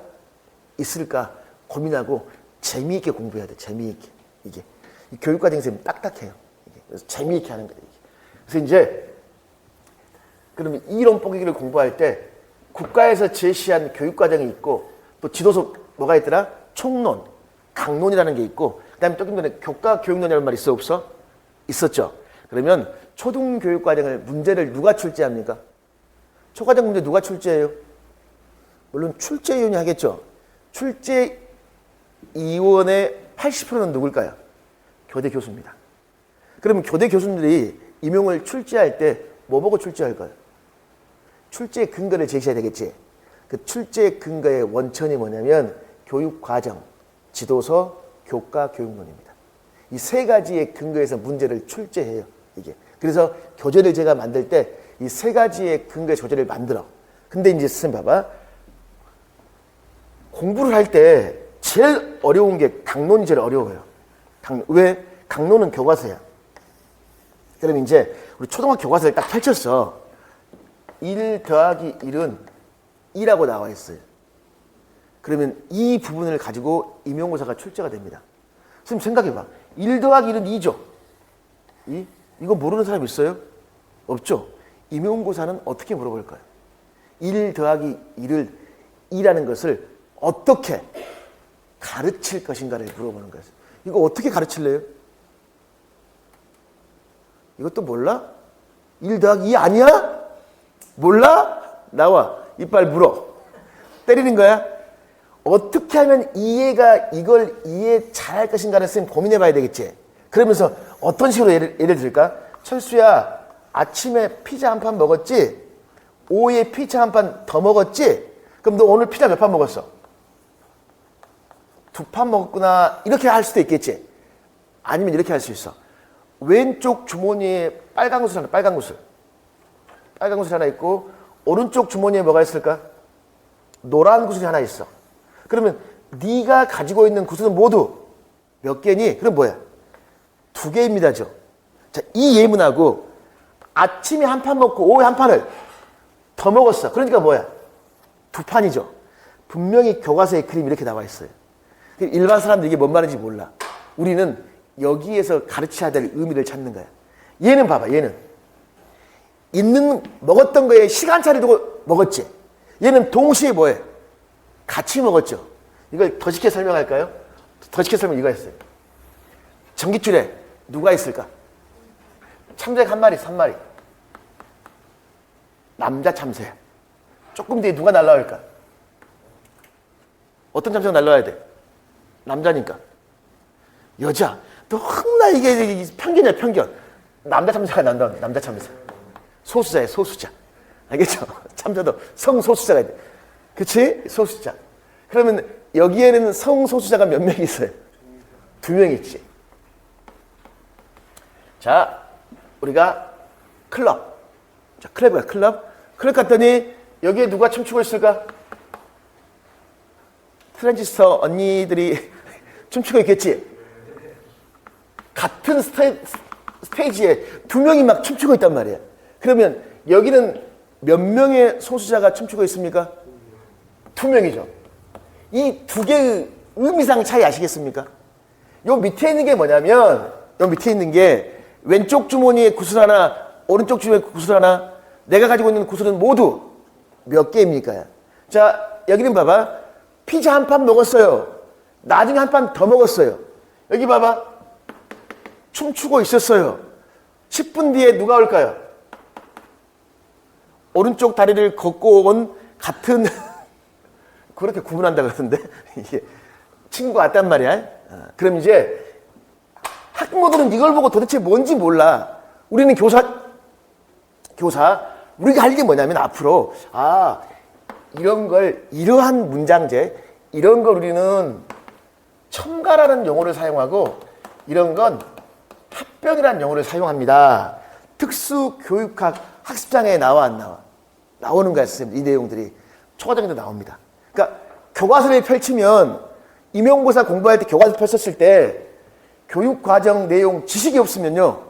있을까 고민하고 재미있게 공부해야 돼. 재미있게. 이게 이 교육과정에서 딱딱해요. 이게. 그래서 재미있게 하는 거예요. 이게. 그래서 이제 그러면 이론 뽀개기를 공부할 때 국가에서 제시한 교육과정이 있고, 또 지도서 뭐가 있더라? 총론, 강론이라는 게 있고, 그다음에 조금 전에 교과 교육론이라는 말이 있어 없어? 있었죠. 그러면 초등교육과정을 문제를 누가 출제합니까? 초과정 문제 누가 출제해요? 물론 출제위원이 하겠죠. 출제위원의 80%는 누굴까요? 교대 교수입니다. 그러면 교대 교수들이 임용을 출제할 때 뭐 보고 출제할까요? 출제 근거를 제시해야 되겠지. 그 출제 근거의 원천이 뭐냐면 교육과정, 지도서, 교과, 교육론입니다. 이 세 가지의 근거에서 문제를 출제해요. 이게. 그래서 교재를 제가 만들 때 이 세 가지의 근거의 교재를 만들어. 근데 이제 선생님 봐봐. 공부를 할 때 제일 어려운 게 강론이 제일 어려워요. 왜? 강론은 교과서야. 그럼 이제 우리 초등학교 교과서를 딱 펼쳤어. 1 더하기 1은 2라고 나와 있어요. 그러면 이 부분을 가지고 임용고사가 출제가 됩니다. 선생님 생각해봐. 1 더하기 1은 2죠. 이거 모르는 사람 있어요? 없죠. 임용고사는 어떻게 물어볼까요? 1 더하기 1을 2라는 것을 어떻게 가르칠 것인가를 물어보는 거예요. 이거 어떻게 가르칠래요? 이것도 몰라? 1 더하기 2 아니야? 몰라? 나와. 이빨 물어. 때리는 거야? 어떻게 하면 이걸 이해 잘할 것인가를 선생님 고민해 봐야 되겠지. 그러면서 어떤 식으로 예를 들까? 철수야, 아침에 피자 한 판 먹었지? 오후에 피자 한 판 더 먹었지? 그럼 너 오늘 피자 몇 판 먹었어? 2판 먹었구나. 이렇게 할 수도 있겠지. 아니면 이렇게 할 수 있어. 왼쪽 주머니에 빨간 구슬 하나, 빨간 구슬 하나 있고, 오른쪽 주머니에 뭐가 있을까? 노란 구슬이 하나 있어. 그러면 네가 가지고 있는 구슬은 모두 몇 개니? 그럼 뭐야? 2개입니다죠. 자, 이 예문하고 아침에 한 판 먹고 오후에 한 판을 더 먹었어. 그러니까 뭐야? 2판이죠. 분명히 교과서에 그림이 이렇게 나와 있어요. 일반 사람들이 이게 뭔 말인지 몰라. 우리는 여기에서 가르쳐야 될 의미를 찾는 거야. 얘는 봐봐, 얘는. 먹었던 거에 시간차를 두고 먹었지. 얘는 동시에 뭐해? 같이 먹었죠. 이걸 더 쉽게 설명할까요? 더 쉽게 설명 이거 했어요. 전깃줄에 누가 있을까? 참새가 한 마리, 3마리. 남자 참새. 조금 뒤에 누가 날라올까? 어떤 참새가 날라와야 돼? 남자니까. 여자. 너무나 이게 편견이야, 편견. 남자 참새가 난다. 남자 참새. 소수자예요, 소수자. 알겠죠? 참새도 성소수자가 돼. 그치? 소수자. 그러면 여기에는 성소수자가 몇 명 있어요? 2명 있지. 자, 우리가 클럽. 자, 클럽이야, 클럽. 클럽 갔더니 여기에 누가 춤추고 있을까? 트랜지스터 언니들이 춤추고 있겠지? 같은 스테이지에 2명이 막 춤추고 있단 말이야. 그러면 여기는 몇 명의 소수자가 춤추고 있습니까? 2명이죠. 이 두 개의 의미상 차이 아시겠습니까? 요 밑에 있는 게 뭐냐면, 요 밑에 있는 게 왼쪽 주머니에 구슬 하나, 오른쪽 주머니에 구슬 하나, 내가 가지고 있는 구슬은 모두 몇 개입니까? 자, 여기는 봐봐. 피자 한 판 먹었어요. 나중에 한 판 더 먹었어요. 여기 봐봐. 춤추고 있었어요. 10분 뒤에 누가 올까요? 오른쪽 다리를 걷고 온 같은 그렇게 구분한다 그러던데 이게 친구가 왔단 말이야. 그럼 이제 학부모들은 이걸 보고 도대체 뭔지 몰라. 우리는 교사 우리가 할 게 뭐냐면 앞으로 이런 걸 이러한 문장제 이런 걸 우리는 첨가라는 용어를 사용하고 이런 건 합병이라는 용어를 사용합니다. 특수교육학 학습장에 나와 안 나와? 나오는 거야, 선생님. 이 내용들이 초과정에도 나옵니다. 그러니까 교과서를 펼치면 임용고사 공부할 때 교과서 펼쳤을 때 교육과정 내용 지식이 없으면요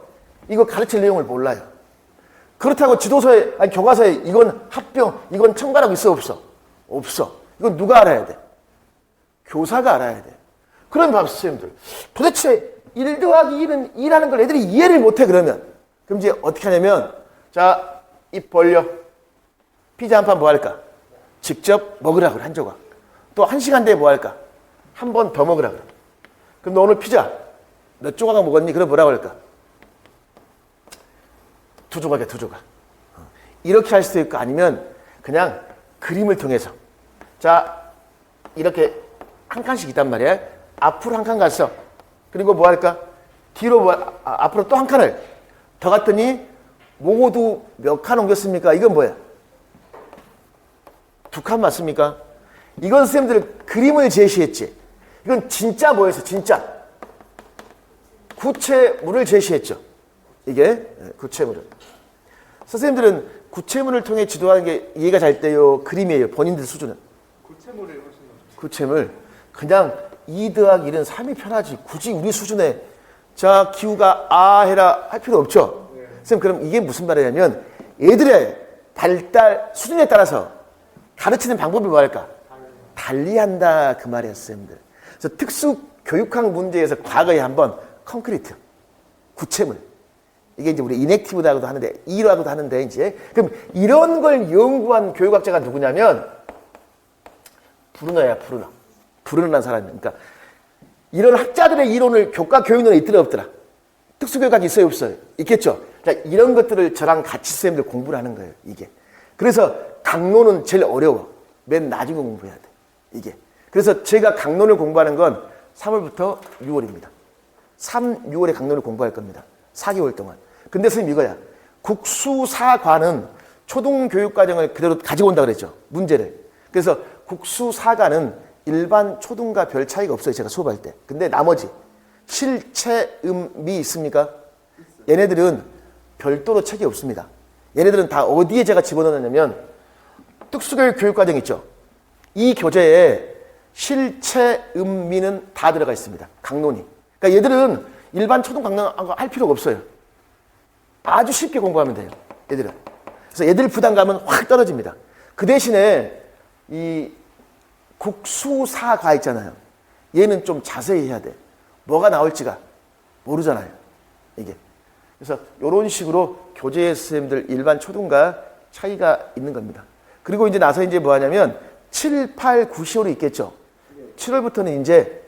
이거 가르칠 내용을 몰라요. 그렇다고 지도서에 아니 교과서에 이건 합병 이건 첨가라고 있어 없어? 없어. 이건 누가 알아야 돼? 교사가 알아야 돼. 그럼 봐봐 선생님들 도대체 1 더하기 1은 2라는 걸 애들이 이해를 못해 그러면 그럼 이제 어떻게 하냐면 자, 입 벌려. 피자 한 판 뭐 할까? 직접 먹으라 그래, 한 조각. 또 1시간 뒤에 뭐 할까? 한 번 더 먹으라 그래. 그럼 너 오늘 피자 몇 조각 먹었니? 그럼 뭐라고 할까? 2조각이야, 2조각. 이렇게 할 수도 있고 아니면 그냥 그림을 통해서. 자, 이렇게 한 칸씩 있단 말이야. 앞으로 한 칸 갔어. 그리고 뭐 할까? 뒤로 앞으로 또 한 칸을 더 갔더니 모두 몇 칸 옮겼습니까? 이건 뭐야? 2칸 맞습니까? 이건 선생님들 그림을 제시했지. 이건 진짜 뭐였어? 진짜. 구체물을 제시했죠. 이게 구체물을. 선생님들은 구체물을 통해 지도하는 게 이해가 잘 돼요? 그림이에요? 본인들 수준은? 구체물을 훨씬 구체물. 그냥 2 더하기 1은 3이 편하지. 굳이 우리 수준에 자 기우가 해라 할 필요 없죠. 네. 선생님 그럼 이게 무슨 말이냐면 애들의 발달 수준에 따라서 가르치는 방법이 뭐 할까? 달리한다 그 말이에요 선생님들. 그래서 특수교육학 문제에서 과거에 한번 콘크리트, 구체물 이게 이제 우리 이넥티브라고도 하는데 E라고도 하는데 이제 그럼 이런 걸 연구한 교육학자가 누구냐면 브루너야 브루너. 브루너라는 사람이에요. 그러니까 이런 학자들의 이론을 교과 교육론에 있더라 없더라? 특수교육학이 있어요 없어요? 있겠죠. 자, 이런 것들을 저랑 같이 선생님들 공부를 하는 거예요 이게. 그래서 강론은 제일 어려워. 맨 나중에 공부해야 돼 이게. 그래서 제가 강론을 공부하는 건 3월부터 6월입니다. 3, 6월에 강론을 공부할 겁니다. 4개월 동안. 근데 선생님 이거야. 국수사과는 초등교육과정을 그대로 가지고 온다 그랬죠. 문제를. 그래서 국수사과는 일반 초등과 별 차이가 없어요. 제가 수업할 때. 근데 나머지 실체, 미 있습니까? 얘네들은 별도로 책이 없습니다. 얘네들은 다 어디에 제가 집어넣느냐면 특수교육 교육과정 있죠. 이 교재에 실체, 미는 다 들어가 있습니다. 강론이. 그러니까 얘들은 일반 초등 강론 할 필요가 없어요. 아주 쉽게 공부하면 돼요. 얘들은. 그래서 얘들 부담감은 확 떨어집니다. 그 대신에 이 국수사과 있잖아요. 얘는 좀 자세히 해야 돼. 뭐가 나올지가 모르잖아요. 이게. 그래서 이런 식으로 교재 선생님들 일반 초등과 차이가 있는 겁니다. 그리고 이제 나서 이제 뭐 하냐면 7, 8, 9, 10월이 있겠죠. 7월부터는 이제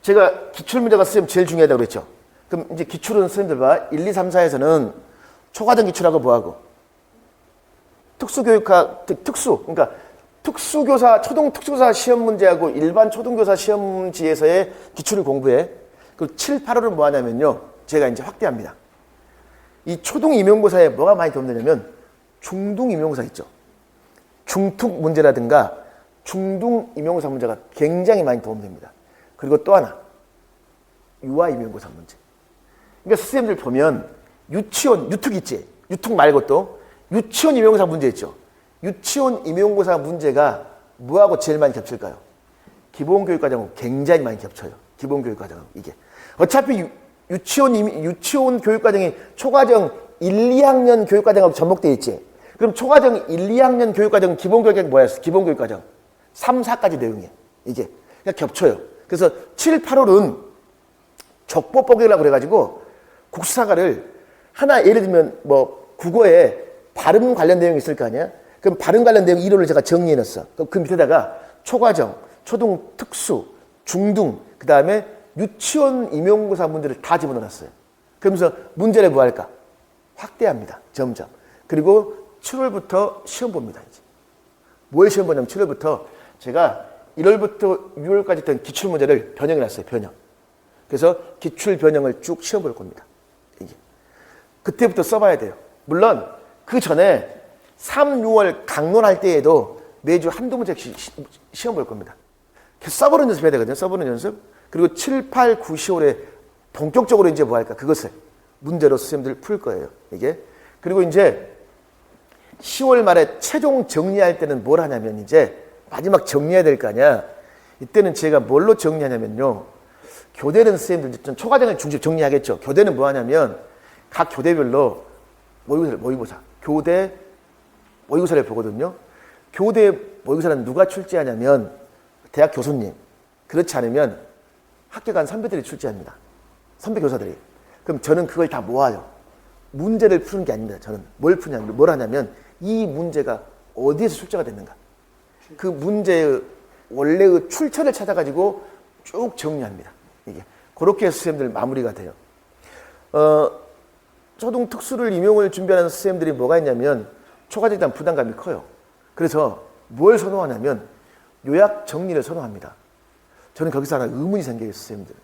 제가 기출 문제가 선생님 제일 중요하다고 그랬죠. 그럼 이제 기출은 선생님들 봐. 1, 2, 3, 4에서는 초과정 기출하고 뭐하고? 그러니까 특수교사, 초등 특수교사 시험 문제하고 일반 초등교사 시험지에서의 기출을 공부해. 그리고 7, 8월은 뭐 하냐면요. 제가 이제 확대합니다. 이 초등 임용고사에 뭐가 많이 도움되냐면 중등 임용고사 있죠. 중특 문제라든가 중등 임용고사 문제가 굉장히 많이 도움됩니다. 그리고 또 하나, 유아 임용고사 문제. 그러니까 선생님들 보면 유치원, 유특 있지? 유특 말고 또 유치원 임용고사 문제 있죠? 유치원 임용고사 문제가 뭐하고 제일 많이 겹칠까요? 기본교육과정하고 굉장히 많이 겹쳐요. 기본교육과정하고 이게. 어차피 유치원 교육과정이 초과정 1, 2학년 교육과정하고 접목되어 있지? 그럼 초과정 1, 2학년 교육과정은 기본교육과정 뭐였어? 기본교육과정. 3, 4까지 내용이에요. 이게. 그냥 겹쳐요. 그래서 7, 8월은 적법보기라고 그래가지고 국사과를 하나 예를 들면 뭐 국어에 발음 관련 내용이 있을 거 아니야? 그럼 발음 관련 내용 1호를 제가 정리해놨어. 그 밑에다가 초과정, 초등 특수, 중등, 그 다음에 유치원 임용고사 문제를 다 집어넣었어요. 그러면서 문제를 뭐 할까? 확대합니다. 점점. 그리고 7월부터 시험 봅니다. 이제. 뭘 시험 보냐면 7월부터 제가 1월부터 6월까지 했던 기출 문제를 변형해놨어요. 변형. 그래서 기출 변형을 쭉 시험 볼 겁니다. 이게. 그때부터 써봐야 돼요. 물론 그 전에 3, 6월 강론할 때에도 매주 한두 문제씩 시험 볼 겁니다. 써보는 연습 해야 되거든요. 써보는 연습. 그리고 7, 8, 9, 10월에 본격적으로 이제 뭐 할까? 그것을 문제로 선생님들 풀 거예요. 이게. 그리고 이제 10월 말에 최종 정리할 때는 뭘 하냐면 이제 마지막 정리해야 될 거 아니야. 이때는 제가 뭘로 정리하냐면요. 교대는 선생님들 좀 초과정을 중심 정리하겠죠. 교대는 뭐 하냐면 각 교대별로 모의고사, 교대 모의고사를 보거든요. 교대 모의고사는 누가 출제하냐면 대학 교수님. 그렇지 않으면 학교 간 선배들이 출제합니다. 선배 교사들이. 그럼 저는 그걸 다 모아요. 문제를 푸는 게 아닙니다. 저는 뭘 푸냐면 뭘 하냐면 이 문제가 어디에서 출제가 됐는가. 그 문제의 원래의 출처를 찾아가지고 쭉 정리합니다. 이게 그렇게 해서 선생님들 마무리가 돼요. 초등 특수를 임용을 준비하는 선생님들이 뭐가 있냐면 초과정에 대한 부담감이 커요. 그래서 뭘 선호하냐면 요약 정리를 선호합니다. 저는 거기서 하나 의문이 생겨요, 선생님들.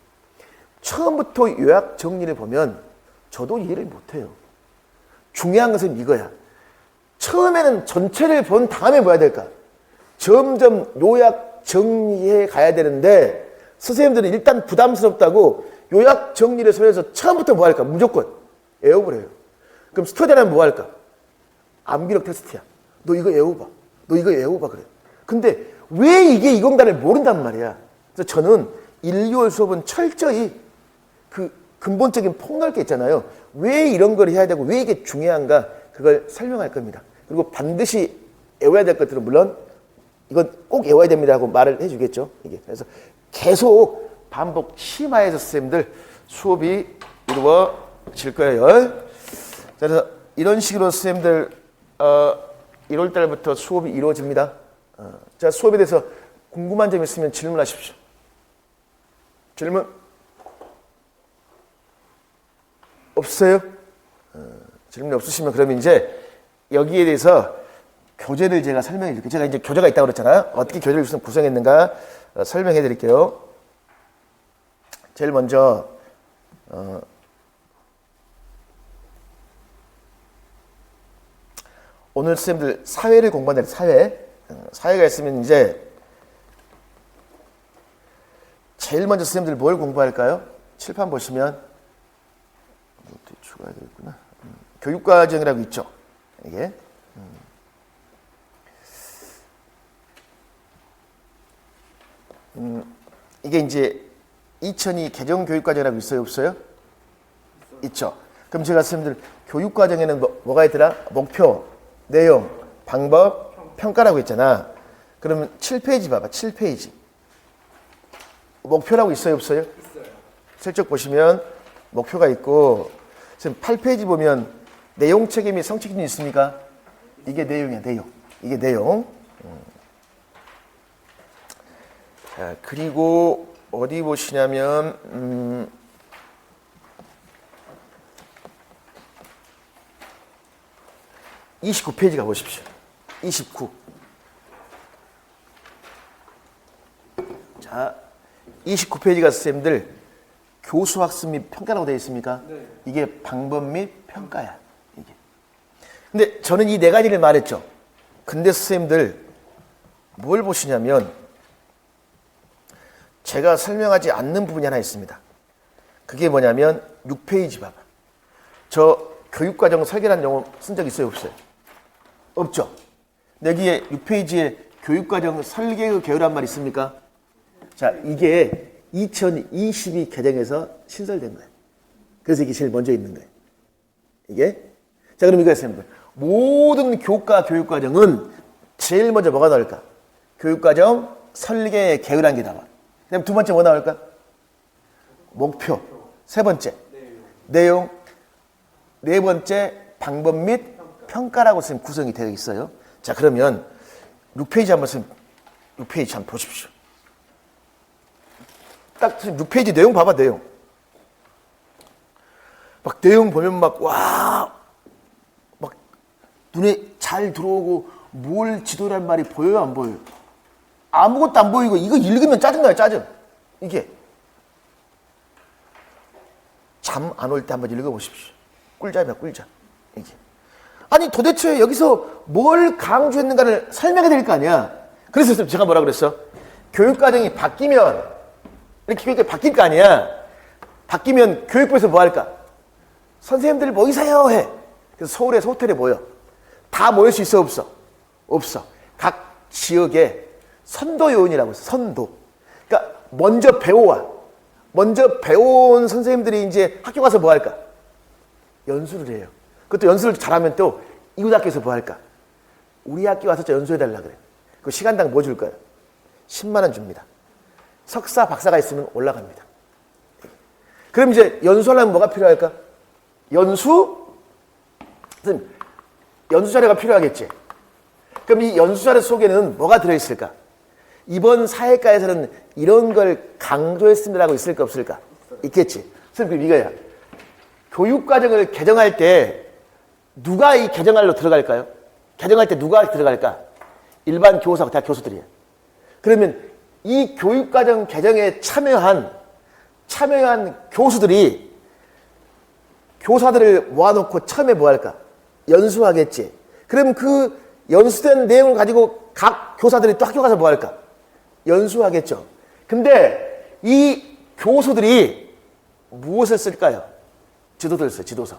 처음부터 요약 정리를 보면 저도 이해를 못해요. 중요한 것은 이거야. 처음에는 전체를 본 다음에 뭐 해야 될까? 점점 요약 정리해 가야 되는데 선생님들은 일단 부담스럽다고 요약 정리를 선해서 처음부터 뭐 할까? 무조건 애호를 해요. 그럼 스터디하면 뭐 할까? 암기력 테스트야. 너 이거 애호봐. 너 이거 애호봐 그래. 근데 왜 이게 이건가를 모른단 말이야. 그래서 저는 1, 2월 수업은 철저히 그 근본적인 폭넓게 있잖아요. 왜 이런 걸 해야 되고 왜 이게 중요한가 그걸 설명할 겁니다. 그리고 반드시 외워야 될 것들은 물론 이건 꼭 외워야 됩니다 하고 말을 해주겠죠. 이게 그래서 계속 반복 심화해서 선생님들 수업이 이루어질 거예요. 그래서 이런 식으로 선생님들 1월 달부터 수업이 이루어집니다. 자, 수업에 대해서 궁금한 점 있으면 질문하십시오. 질문? 없어요? 질문이 없으시면 그러면 이제 여기에 대해서 교재를 제가 설명해 드릴게요. 제가 이제 교재가 있다고 그랬잖아요. 어떻게 교재를 구성했는가 설명해 드릴게요. 제일 먼저 오늘 선생님들 사회를 공부하는 사회가 있으면 이제 제일 먼저 선생님들 뭘 공부할까요? 칠판 보시면 추가해야 되겠구나. 교육과정이라고 있죠. 이게 이게 이제 2002 개정교육과정이라고 있어요, 없어요? 있죠. 그럼 제가 선생님들 교육과정에는 뭐가 있더라? 목표, 내용, 방법, 평가라고 있잖아. 그러면 7페이지 봐봐. 7페이지. 목표라고 있어요, 없어요? 있어요. 슬쩍 보시면 목표가 있고 선생님 8페이지 보면 내용 책임 및 성책임이 있습니까? 이게 내용이야, 내용. 이게 내용. 자, 그리고 어디 보시냐면 29페이지 가보십시오. 29. 자, 29페이지 가서 선생님들 교수 학습 및 평가라고 되어 있습니까? 네. 이게 방법 및 평가야. 이게. 근데 저는 이 네 가지를 말했죠. 근데 선생님들 뭘 보시냐면 제가 설명하지 않는 부분이 하나 있습니다. 그게 뭐냐면 6페이지 봐봐. 저 교육과정 설계라는 용어 쓴 적 있어요, 없어요? 없죠. 여기에 6페이지에 교육과정 설계의 개요란 말 있습니까? 자, 이게 2022 개정에서 신설된 거예요. 그래서 이게 제일 먼저 있는 거예요. 이게. 자, 그럼 이거 있습니다. 모든 교과 교육과정은 제일 먼저 뭐가 나올까? 교육과정 설계의 개요란 게 나와. 그다음 두 번째 뭐 나올까? 목표. 세 번째 내용. 네 번째 방법 및 평가라고 선생님 구성이 되어 있어요. 자, 그러면 6페이지 한번 선생님 6페이지 한번 보십시오. 딱 6페이지 내용 봐봐, 내용. 막 내용 보면 막, 와, 막 눈에 잘 들어오고 뭘 지도란 말이 보여요, 안 보여요? 아무것도 안 보이고 이거 읽으면 짜증나요, 짜증. 이게. 잠 안 올 때 한번 읽어보십시오. 꿀잠이야, 꿀잠. 이게. 아니, 도대체 여기서 뭘 강조했는가를 설명해야 될 거 아니야. 그래서 제가 뭐라 그랬어? 교육과정이 바뀌면 이렇게 교육이 바뀔 거 아니야. 바뀌면 교육부에서 뭐 할까? 선생님들 모이세요 해. 그래서 서울에서 호텔에 모여. 다 모일 수 있어, 없어? 없어. 각 지역에 선도 요원이라고 있어. 선도. 그러니까 먼저 배워와. 먼저 배워온 선생님들이 이제 학교 가서 뭐 할까? 연수를 해요. 그것도 연수를 잘하면 또 이웃 학교에서 뭐 할까? 우리 학교 와서 저 연수해달라 그래. 그 시간당 뭐 줄 거야? 10만 원 줍니다. 석사, 박사가 있으면 올라갑니다. 그럼 이제 연수하려면 뭐가 필요할까? 연수 자료가 필요하겠지. 그럼 이 연수 자료 속에는 뭐가 들어있을까? 이번 사회과에서는 이런 걸 강조했습니다라고 있을까 없을까? 있겠지. 선생님, 그럼 이거야. 교육과정을 개정할 때 누가 이 개정안으로 들어갈까요? 개정할 때 누가 들어갈까? 일반 교사하고 대학 교수들이에요. 그러면 이 교육과정 개정에 참여한 교수들이 교사들을 모아놓고 처음에 뭐 할까? 연수하겠지. 그럼 그 연수된 내용을 가지고 각 교사들이 또 학교 가서 뭐 할까? 연수하겠죠. 근데 이 교수들이 무엇을 쓸까요? 지도서를 써요, 지도서.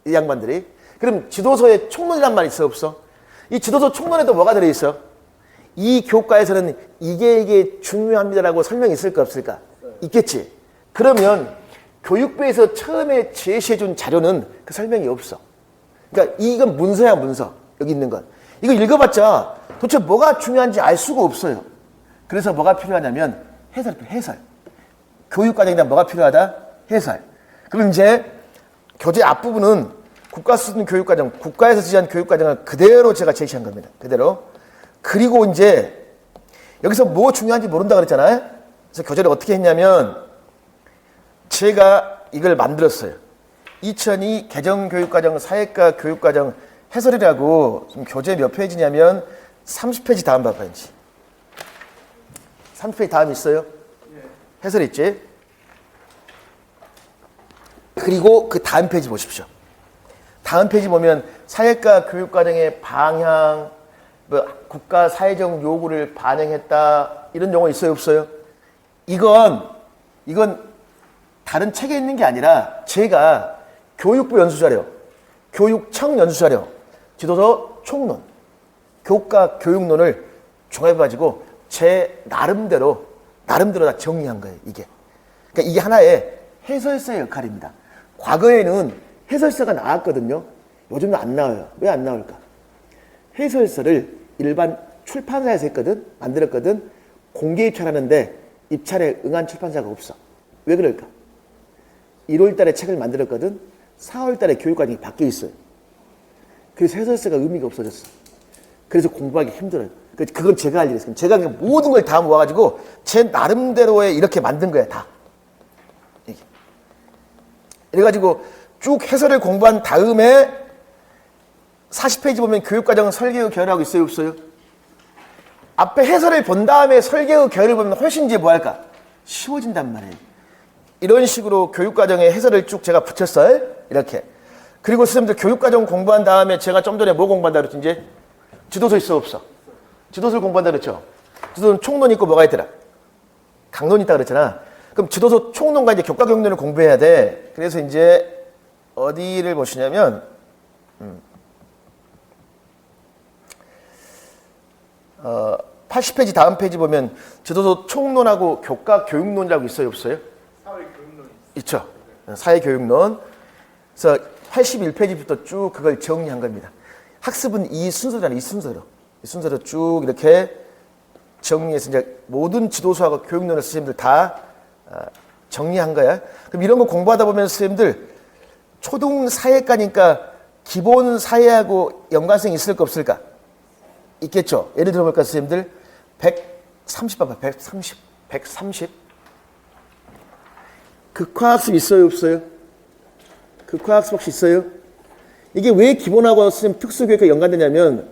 이 양반들이. 그럼 지도서에 총론이란 말이 있어, 없어? 이 지도서 총론에도 뭐가 들어있어? 이 교과에서는 이게 중요합니다라고 설명이 있을까 없을까? 있겠지. 그러면 교육부에서 처음에 제시해준 자료는 그 설명이 없어. 그러니까 이건 문서야, 문서. 여기 있는 건. 이거 읽어봤자 도대체 뭐가 중요한지 알 수가 없어요. 그래서 뭐가 필요하냐면 해설. 교육과정에 대한 뭐가 필요하다? 해설. 그럼 이제 교재 앞부분은 국가 수준 교육과정, 국가에서 지시한 교육과정을 그대로 제가 제시한 겁니다. 그대로. 그리고 이제 여기서 뭐 중요한지 모른다 그랬잖아요. 그래서 교재를 어떻게 했냐면 제가 이걸 만들었어요. 2002 개정교육과정 사회과 교육과정 해설이라고. 지금 교재 몇 페이지냐면 30페이지 다음 봐봐야지. 30페이지 다음 있어요? 해설 있지? 그리고 그 다음 페이지 보십시오. 다음 페이지 보면 사회과 교육과정의 방향, 뭐 국가 사회적 요구를 반영했다, 이런 용어 있어요, 없어요? 이건 다른 책에 있는 게 아니라 제가 교육부 연수자료, 교육청 연수자료, 지도서 총론, 교과 교육론을 종합해가지고 제 나름대로 다 정리한 거예요, 이게. 그러니까 이게 하나의 해설서의 역할입니다. 과거에는 해설서가 나왔거든요. 요즘은 안 나와요. 왜 안 나올까? 해설서를 일반 출판사에서 만들었거든. 공개 입찰하는데 입찰에 응한 출판사가 없어. 왜 그럴까? 1월 달에 책을 만들었거든. 4월 달에 교육과정이 바뀌어 있어요. 그래서 해설서가 의미가 없어졌어. 그래서 공부하기 힘들어요. 그건 제가 할 일이었어요. 제가 그냥 모든 걸 다 모아가지고 제 나름대로의 이렇게 만든 거야, 다. 이게. 이래가지고 쭉 해설을 공부한 다음에 40페이지 보면 교육과정 설계의 결하고 있어요, 없어요? 앞에 해설을 본 다음에 설계의 결을 보면 훨씬 이제 뭐할까? 쉬워진단 말이에요. 이런 식으로 교육과정에 해설을 쭉 제가 붙였어요. 이렇게. 그리고 선생님들 교육과정 공부한 다음에 제가 좀 전에 뭐 공부한다 그랬지, 이제? 지도서 있어, 없어? 지도서를 공부한다 그랬죠? 지도서는 총론 있고 뭐가 있더라? 강론 있다 그랬잖아. 그럼 지도서 총론과 이제 교과 교육론을 공부해야 돼. 그래서 이제 어디를 보시냐면, 80페이지 다음 페이지 보면 지도서 총론하고 교과 교육론이라고 있어요, 없어요? 사회교육론이 있죠. 사회교육론. 그래서 81페이지부터 쭉 그걸 정리한 겁니다. 학습은 이 순서잖아요, 이 순서로. 이 순서로 쭉 이렇게 정리해서 이제 모든 지도서하고 교육론을 선생님들 다 정리한 거야. 그럼 이런 거 공부하다 보면 선생님들 초등 사회과니까 기본 사회하고 연관성이 있을까 없을까? 있겠죠. 예를 들어볼까 선생님들 130 봐봐. 130 극화학습 있어요, 없어요? 극화학습 혹시 있어요? 이게 왜 기본하고 선생님 특수교육과 연관되냐면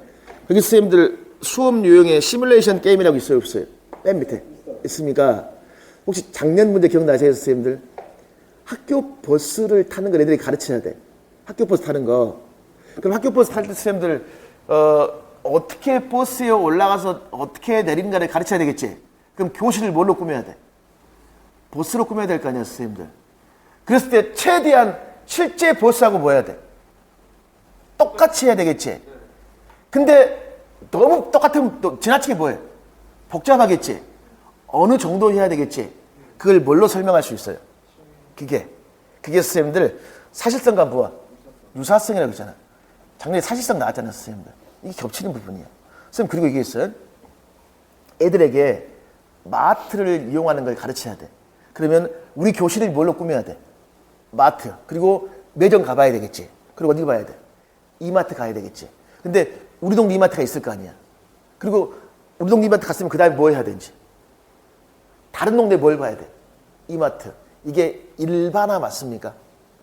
여기 선생님들 수업 유형에 시뮬레이션 게임이라고 있어요, 없어요? 맨 밑에 있습니까? 혹시 작년 문제 기억나세요, 선생님들? 학교 버스를 타는 걸 애들이 가르쳐야 돼. 학교 버스 타는 거. 그럼 학교 버스 탈 때 선생님들 어떻게 버스에 올라가서 어떻게 내리는가를 가르쳐야 되겠지? 그럼 교실을 뭘로 꾸며야 돼? 버스로 꾸며야 될 거 아니야, 선생님들. 그랬을 때 최대한 실제 버스하고 뭐 해야 돼? 똑같이 해야 되겠지? 근데 너무 똑같으면 또 지나치게 뭐해? 복잡하겠지? 어느 정도 해야 되겠지? 그걸 뭘로 설명할 수 있어요? 그게 선생님들 사실성과 뭐야? 유사성이라고 했잖아. 작년에 사실성 나왔잖아, 선생님들. 이게 겹치는 부분이야. 선생님 그리고 이게 있어요. 애들에게 마트를 이용하는 걸 가르쳐야 돼. 그러면 우리 교실을 뭘로 꾸며야 돼? 마트. 그리고 매점 가봐야 되겠지. 그리고 어디 봐야 돼? 이마트 가야 되겠지. 근데 우리 동네 이마트가 있을 거 아니야. 그리고 우리 동네 이마트 갔으면 그 다음에 뭐 해야 되는지. 다른 동네에 뭘 봐야 돼? 이마트. 이게 일반화 맞습니까?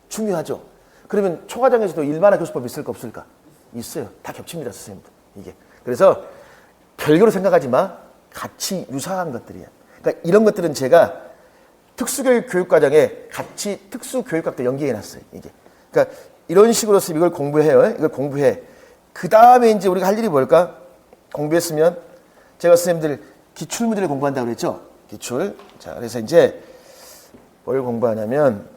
중요하죠. 그러면 초과정에서도 일반화 교수법 있을까 없을까? 있어요. 다 겹칩니다, 선생님들. 이게. 그래서 별개로 생각하지 마. 같이 유사한 것들이야. 그러니까 이런 것들은 제가 특수교육 교육과정에 같이 특수교육학도 연계해놨어요. 이게. 그러니까 이런 식으로 해서 이걸 공부해요. 이걸 공부해. 그 다음에 이제 우리가 할 일이 뭘까? 공부했으면 제가 선생님들 기출문제를 공부한다고 그랬죠? 기출. 자, 그래서 이제 뭘 공부하냐면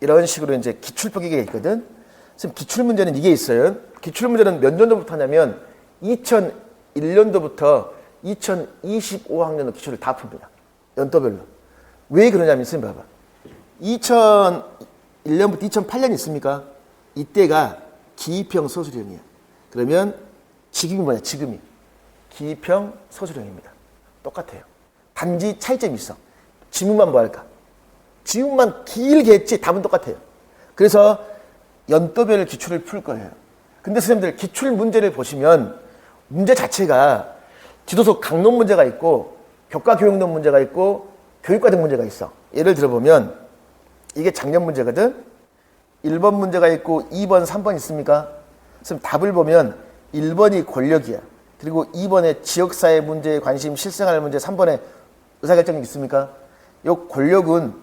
이런 식으로 이제 기출표기가 있거든. 지금 기출문제는 이게 있어요. 기출문제는 몇 년도부터 하냐면 2001년도부터 2025학년도 기출을 다 풉니다. 연도별로. 왜 그러냐면 선생님 봐봐. 2001년부터 2008년 있습니까? 이때가 기입형 서술형이야. 그러면 지금이 뭐냐? 지금이. 기입형 서술형입니다. 똑같아요. 단지 차이점이 있어. 지문만 뭐 할까? 지문만 길게 했지 답은 똑같아요. 그래서 연도별 기출을 풀 거예요. 근데 선생님들 기출 문제를 보시면 문제 자체가 지도서 강론 문제가 있고 교과 교육론 문제가 있고 교육과정 문제가 있어. 예를 들어보면 이게 작년 문제거든. 1번 문제가 있고 2번, 3번 있습니까? 그럼 답을 보면 1번이 권력이야. 그리고 2번에 지역사회 문제에 관심, 실생활 문제, 3번에 의사결정이 있습니까? 이 권력은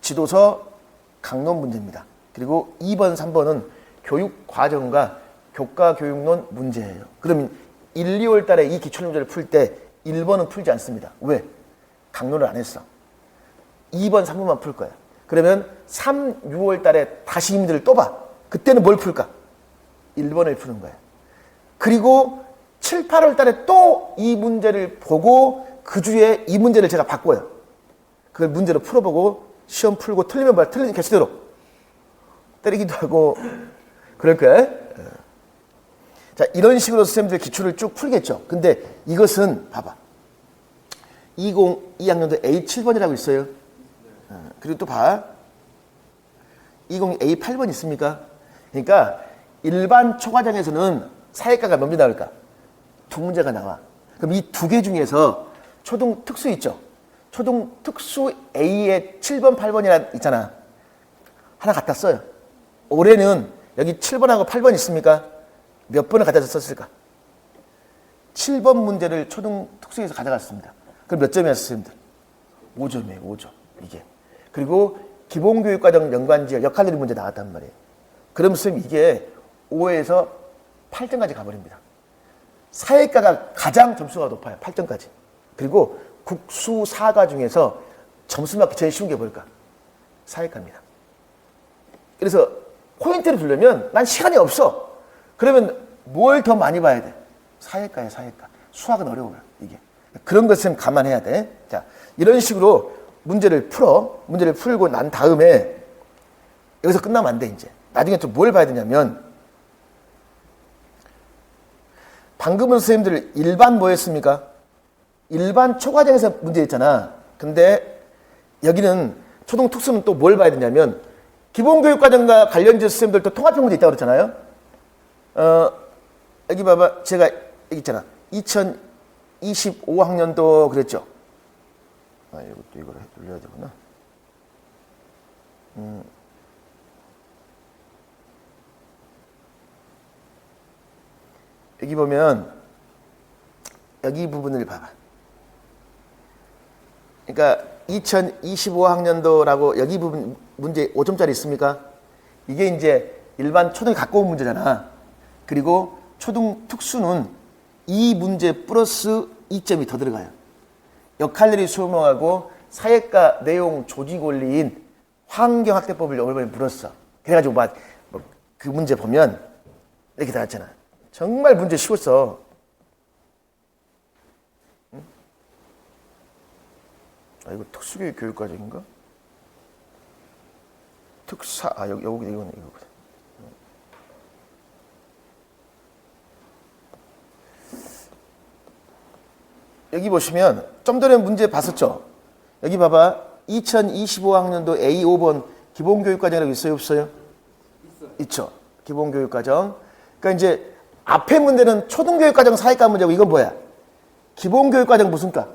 지도서 강론 문제입니다. 그리고 2번, 3번은 교육과정과 교과교육론 문제예요. 그러면 1, 2월 달에 이 기출문제를 풀 때 1번은 풀지 않습니다. 왜? 강론을 안 했어. 2번, 3번만 풀 거야. 그러면 3, 6월 달에 다시 이 문제를 또 봐. 그때는 뭘 풀까? 1번을 푸는 거야. 그리고 7, 8월 달에 또 이 문제를 보고 그 주에 이 문제를 제가 바꿔요. 그걸 문제로 풀어보고 시험 풀고 틀리면 말 틀린 개수대로 때리기도 하고 그럴 거야. 자, 이런 식으로 선생님들 기출을 쭉 풀겠죠. 근데 이것은 봐봐. 2022학년도 A7번이라고 있어요. 그리고 또 봐. 20A8번 있습니까? 그러니까 일반 초과정에서는 사회과가 몇 문제 나올까? 두 문제가 나와. 그럼 이 두 개 중에서 초등 특수 있죠? 초등 특수 A에 7번, 8번이라 있잖아. 하나 갖다 써요. 올해는 여기 7번하고 8번 있습니까? 몇 번을 갖다 썼을까? 7번 문제를 초등 특수에서 가져갔습니다. 그럼 몇 점이었어요, 선생님들? 5점이에요, 5점. 이게. 그리고 기본교육과정 연관지역 역할놀이 문제 나왔단 말이에요. 그럼 선생님 이게 5에서 8점까지 가버립니다. 사회과가 가장 점수가 높아요. 8점까지. 그리고 국수 사과 중에서 점수 맞기 제일 쉬운 게 뭘까? 사회과입니다. 그래서 포인트를 주려면 난 시간이 없어. 그러면 뭘 더 많이 봐야 돼? 사회과야, 사회과. 수학은 어려워요, 이게. 그런 것은 감안해야 돼. 자, 이런 식으로 문제를 풀어. 문제를 풀고 난 다음에 여기서 끝나면 안 돼, 이제. 나중에 또 뭘 봐야 되냐면 방금은 선생님들 일반 뭐였습니까? 일반 초과정에서 문제 있잖아. 근데 여기는 초등 특수는 또 뭘 봐야 되냐면 기본교육과정과 관련된 선생님들 또 통합형 문제 있다고 그랬잖아요. 여기 봐봐. 제가 여기 있잖아. 2025학년도 그랬죠. 아, 이것도 이걸 돌려야 되구나. 여기 보면 여기 부분을 봐봐. 그러니까 2025학년도라고 여기 부분 문제 5점짜리 있습니까? 이게 이제 일반 초등에 갖고 온 문제잖아. 그리고 초등 특수는 이 문제 플러스 2점이 더 들어가요. 역할놀이 수업하고 사회과 내용 조직 원리인 환경학대법을 이번에 물었어. 그래가지고 그 문제 보면 이렇게 나왔잖아. 정말 문제 쉬웠어. 응? 아, 이거 특수교육 교육과정인가? 여기 이거는 이거거든. 여기 보시면 좀 전에 문제 봤었죠? 여기 봐봐. 2025학년도 A5번 기본교육과정이라고 있어요? 없어요? 있죠. 기본교육과정. 그러니까 이제 앞에 문제는 초등교육과정 사회과 문제고 이건 뭐야? 기본교육과정 무슨 과?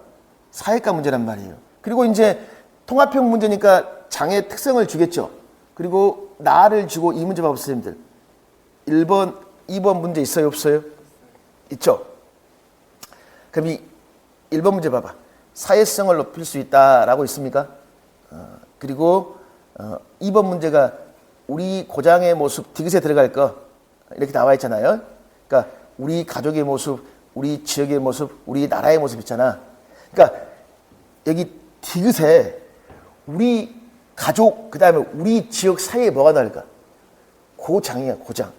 사회과 문제란 말이에요. 그리고 이제 통합형 문제니까 장애 특성을 주겠죠. 그리고 나를 주고 이 문제 봐보세요, 선생님들. 1번, 2번 문제 있어요? 없어요? 있죠. 그럼 이 1번 문제 봐봐. 사회성을 높일 수 있다라고 있습니까? 그리고 2번 문제가 우리 고장의 모습, 디귿에 들어갈 거 이렇게 나와 있잖아요. 그러니까 우리 가족의 모습, 우리 지역의 모습, 우리 나라의 모습 있잖아. 그러니까 여기 디귿에 우리 가족, 그 다음에 우리 지역 사이에 뭐가 나올까? 고장이야, 고장.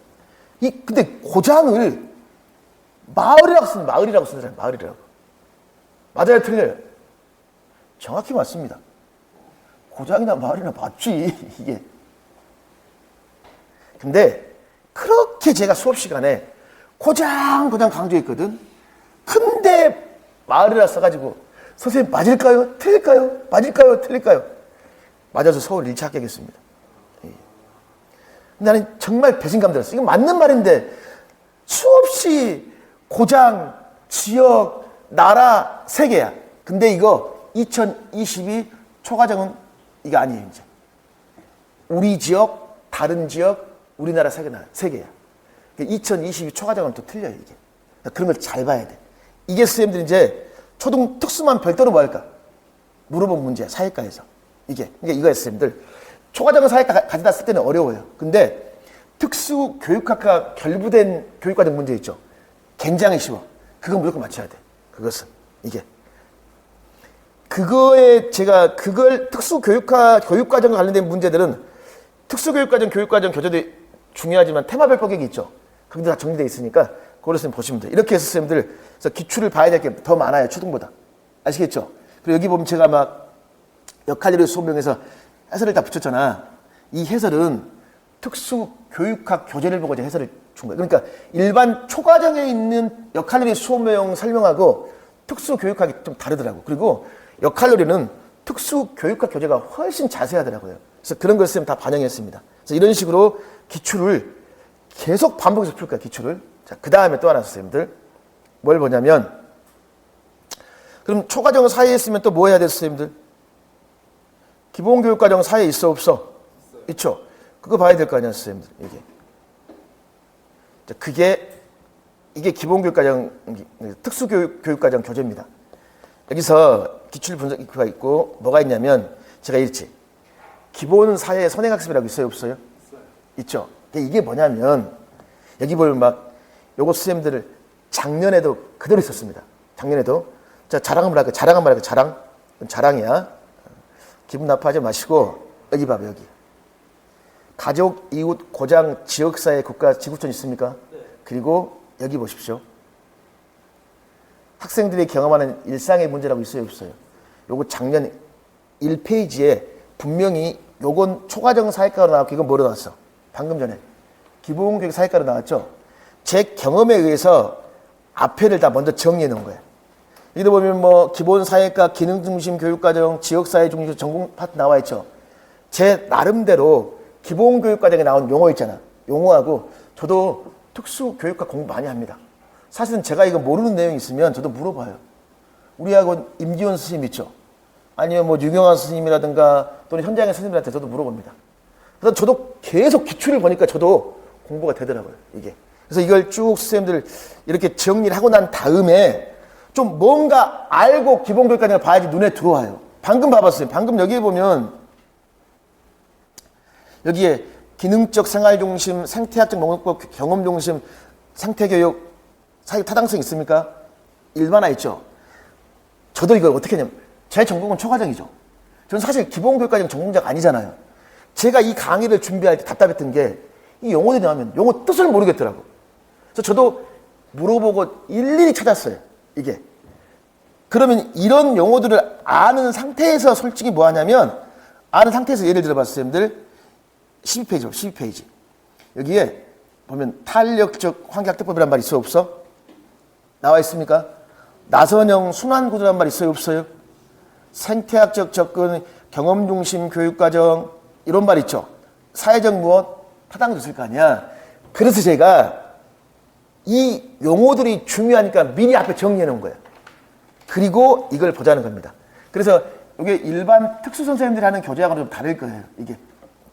근데 고장을 마을이라고 쓰는 사람, 마을이라고. 맞아요, 틀려요? 정확히 맞습니다. 고장이나 마을이나 맞지, 이게. 근데 그렇게 제가 수업 시간에 고장 강조했거든. 근데 마을이라 써가지고 선생님 맞을까요? 틀릴까요? 맞을까요? 틀릴까요? 맞아서 서울 1차 합격했습니다. 나는 정말 배신감 들었어. 이거 맞는 말인데 수없이 고장, 지역, 나라 세 개야. 근데 이거 2022 초과정은 이게 아니에요, 이제. 우리 지역, 다른 지역, 우리나라 세 개야. 2022 초과정은 또 틀려요, 이게. 그런 걸 잘 봐야 돼. 이게 선생님들이 이제 초등 특수만 별도로 뭐 할까? 물어본 문제야, 사회과에서. 이게. 그러니까 이거예요, 선생님들. 초과정은 사회과 가져다 쓸 때는 어려워요. 근데 특수 교육학과 결부된 교육과정 문제 있죠. 굉장히 쉬워. 그건 무조건 맞춰야 돼. 그것은. 이게. 그걸 교육과정과 관련된 문제들은 특수교육과정, 교육과정, 교재도 중요하지만 테마별 포격이 있죠. 거기도 다 정리되어 있으니까 그걸 좀 보시면 돼요. 이렇게 해서 선생님들 기출을 봐야 될 게 더 많아요. 초등보다. 아시겠죠? 그리고 여기 보면 제가 막 역할놀이 수업명에서 해설을 다 붙였잖아. 이 해설은 특수교육학 교재를 보고 이제 해설을 준 거예요. 그러니까 일반 초과정에 있는 역할놀이 수업 내용 설명하고 특수교육학이 좀 다르더라고. 그리고 역할놀이는 특수교육학 교재가 훨씬 자세하더라고요. 그래서 그런 걸 쌤 다 반영했습니다. 그래서 이런 식으로 기출을 계속 반복해서 풀 거야, 기출을. 자, 그 다음에 또 하나 선생님들. 뭘 보냐면, 그럼 초과정 사이에 있으면 또 뭐 해야 돼요, 선생님들? 기본교육과정 사이에 있어, 없어? 있죠. 그거 봐야 될 거 아니야, 선생님들. 이게. 자, 이게 기본교육과정, 특수교육과정 교재입니다. 여기서 기출 분석기가 있고, 뭐가 있냐면, 제가 읽지. 기본 사회 선행학습이라고 있어요, 없어요? 있죠. 이게 뭐냐면, 여기 보면 막, 요거 선생님들을 작년에도 그대로 있었습니다. 작년에도. 자, 자랑 한번 할게요. 자랑. 자랑이야. 기분 나빠하지 마시고, 여기 봐봐, 여기. 가족, 이웃, 고장, 지역사회, 국가, 지구촌 있습니까? 네. 그리고 여기 보십시오. 학생들이 경험하는 일상의 문제라고 있어요, 없어요? 요거 작년 1페이지에 분명히 요건 초과정 사회과로 나왔고, 이건 뭐로 나왔어? 방금 전에. 기본교육 사회과로 나왔죠? 제 경험에 의해서 앞에를 다 먼저 정리해 놓은 거예요. 여기도 보면 뭐 기본 사회과, 기능 중심 교육과정, 지역사회 중심 전공 파트 나와 있죠. 제 나름대로 기본 교육과정에 나온 용어 있잖아. 용어하고 저도 특수교육과 공부 많이 합니다. 사실은 제가 이거 모르는 내용이 있으면 저도 물어봐요. 우리 학원 임기원 스님 있죠. 아니면 뭐 유경환 스님이라든가 또는 현장의 스님들한테 저도 물어봅니다. 그래서 저도 계속 기출을 보니까 저도 공부가 되더라고요, 이게. 그래서 이걸 쭉 선생님들 이렇게 정리를 하고 난 다음에 좀 뭔가 알고 기본교육과정을 봐야지 눈에 들어와요. 방금 봐봤어요. 방금 여기에 보면 여기에 기능적 생활중심, 생태학적 농업법, 경험중심, 생태교육, 사회 타당성 있습니까? 일반화 있죠. 저도 이걸 어떻게 하냐면 제 전공은 초과정이죠. 저는 사실 기본교육과정 전공자가 아니잖아요. 제가 이 강의를 준비할 때 답답했던 게 이 용어들이 나오면 용어 뜻을 모르겠더라고. 그래서 저도 물어보고 일일이 찾았어요. 이게. 그러면 이런 용어들을 아는 상태에서 솔직히 뭐 하냐면 아는 상태에서 예를 들어봤어요. 여러분들 12페이지, 12페이지. 여기에 보면 탄력적 환경학대법이란 말 있어, 없어? 나와 있습니까? 나선형 순환구조란 말 있어요, 없어요? 생태학적 접근, 경험중심 교육과정 이런 말 있죠. 사회적 무엇? 타당도 있을 거 아니야. 그래서 제가 이 용어들이 중요하니까 미리 앞에 정리해 놓은 거예요. 그리고 이걸 보자는 겁니다. 그래서 이게 일반 특수 선생님들이 하는 교재하고는 좀 다를 거예요. 이게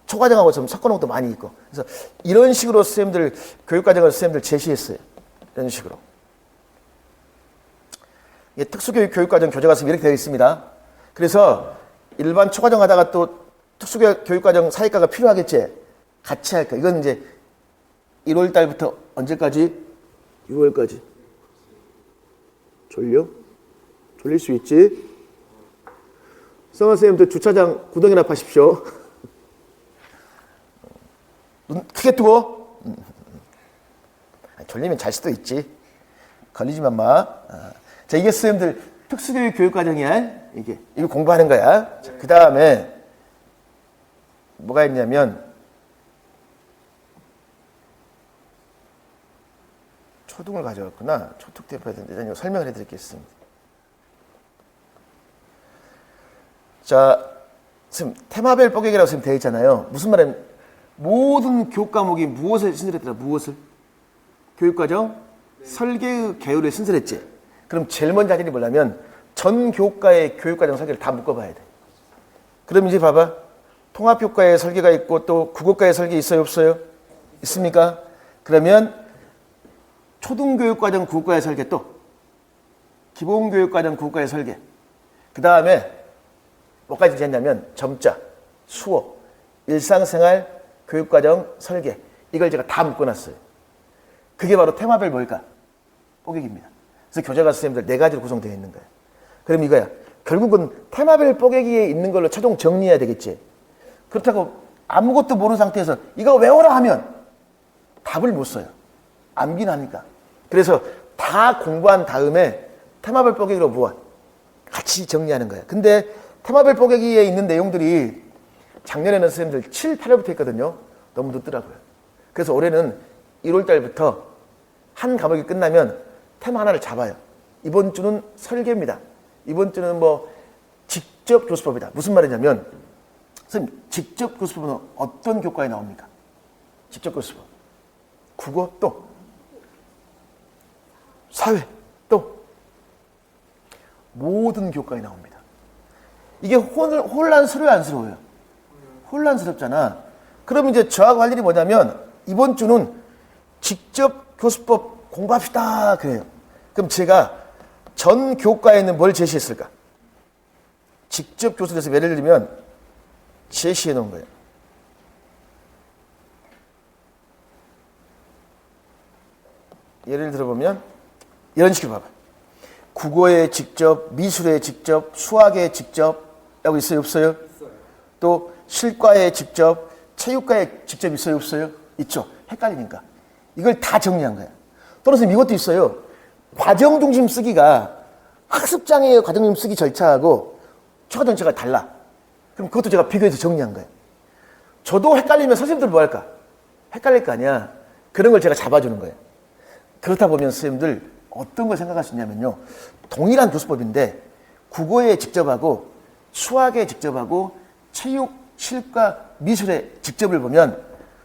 초과정하고 좀 섞어놓은 것도 많이 있고. 그래서 이런 식으로 선생님들, 교육과정을 선생님들 제시했어요. 이런 식으로. 이게 특수교육 교육과정 교재가 이렇게 되어 있습니다. 그래서 일반 초과정 하다가 또 특수교육과정 사회과가 필요하겠지. 같이 할까. 이건 이제 1월 달부터 언제까지? 6월까지. 졸려? 졸릴 수 있지? 성원 선생님들 주차장 구덩이나 파십시오. 눈 크게 뜨고. 졸리면 잘 수도 있지. 걸리지만 마. 자, 이게 선생님들 특수교육 교육과정이야. 이게. 이거 공부하는 거야. 자, 그 다음에 뭐가 있냐면 초등을 가져왔구나. 초특 대표에 대한 설명을 해드리겠습니다. 자, 지금 테마별 뽀개기라고 지금 되어 있잖아요. 무슨 말이냐면 모든 교육 과목이 무엇을 신설했더라? 무엇을? 교육과정? 네. 설계의 계율을 신설했지. 그럼 제일 먼저 할 일이 뭐냐면 전 교과의 교육과정 설계를 다 묶어봐야 돼. 그럼 이제 봐봐. 통합교과의 설계가 있고 또 국어과의 설계 있어요, 없어요? 있습니까? 그러면 초등교육과정 국어과의 설계 또 기본교육과정 국어과의 설계 그 다음에 뭐까지 했냐면 점자, 수어, 일상생활 교육과정 설계 이걸 제가 다 묶어놨어요. 그게 바로 테마별 뭘까? 뽀개기입니다. 그래서 교재가 선생님들 4가지로 구성되어 있는 거예요. 그럼 이거야. 결국은 테마별 뽀개기에 있는 걸로 최종 정리해야 되겠지. 그렇다고 아무것도 모르는 상태에서 이거 외워라 하면 답을 못 써요. 암기는 하니까. 그래서 다 공부한 다음에 테마별 뽀개기로 모아 같이 정리하는 거예요. 근데 테마별 뽀개기에 있는 내용들이 작년에는 선생님들 7, 8월부터 했거든요. 너무 늦더라고요. 그래서 올해는 1월 달부터 한 과목이 끝나면 테마 하나를 잡아요. 이번 주는 설계입니다. 이번 주는 뭐 직접 교수법이다. 무슨 말이냐면 선생님 직접 교수법은 어떤 교과에 나옵니까? 직접 교수법. 국어 또 사회 또 모든 교과에 나옵니다. 이게 혼란스러워요, 안스러워요? 혼란스럽잖아. 그럼 이제 저하고 할 일이 뭐냐면 이번 주는 직접 교수법 공부합시다 그래요. 그럼 제가 전 교과에는 뭘 제시했을까? 직접 교수돼서 예를 들면 제시해 놓은 거예요. 예를 들어보면 이런 식으로 봐봐. 국어에 직접, 미술에 직접, 수학에 직접 라고 있어요, 없어요? 있어요. 또 실과에 직접, 체육과에 직접 있어요, 없어요? 있죠. 헷갈리니까. 이걸 다 정리한 거야. 또는 선생님 이것도 있어요. 과정 중심 쓰기가 학습장애의 과정 중심 쓰기 절차하고 추가 전체가 달라. 그럼 그것도 제가 비교해서 정리한 거예요. 저도 헷갈리면 선생님들 뭐 할까? 헷갈릴 거 아니야. 그런 걸 제가 잡아주는 거예요. 그렇다 보면 선생님들 어떤 걸 생각할 수 있냐면요. 동일한 교수법인데 국어에 직접하고 수학에 직접하고 체육, 실과, 미술에 직접을 보면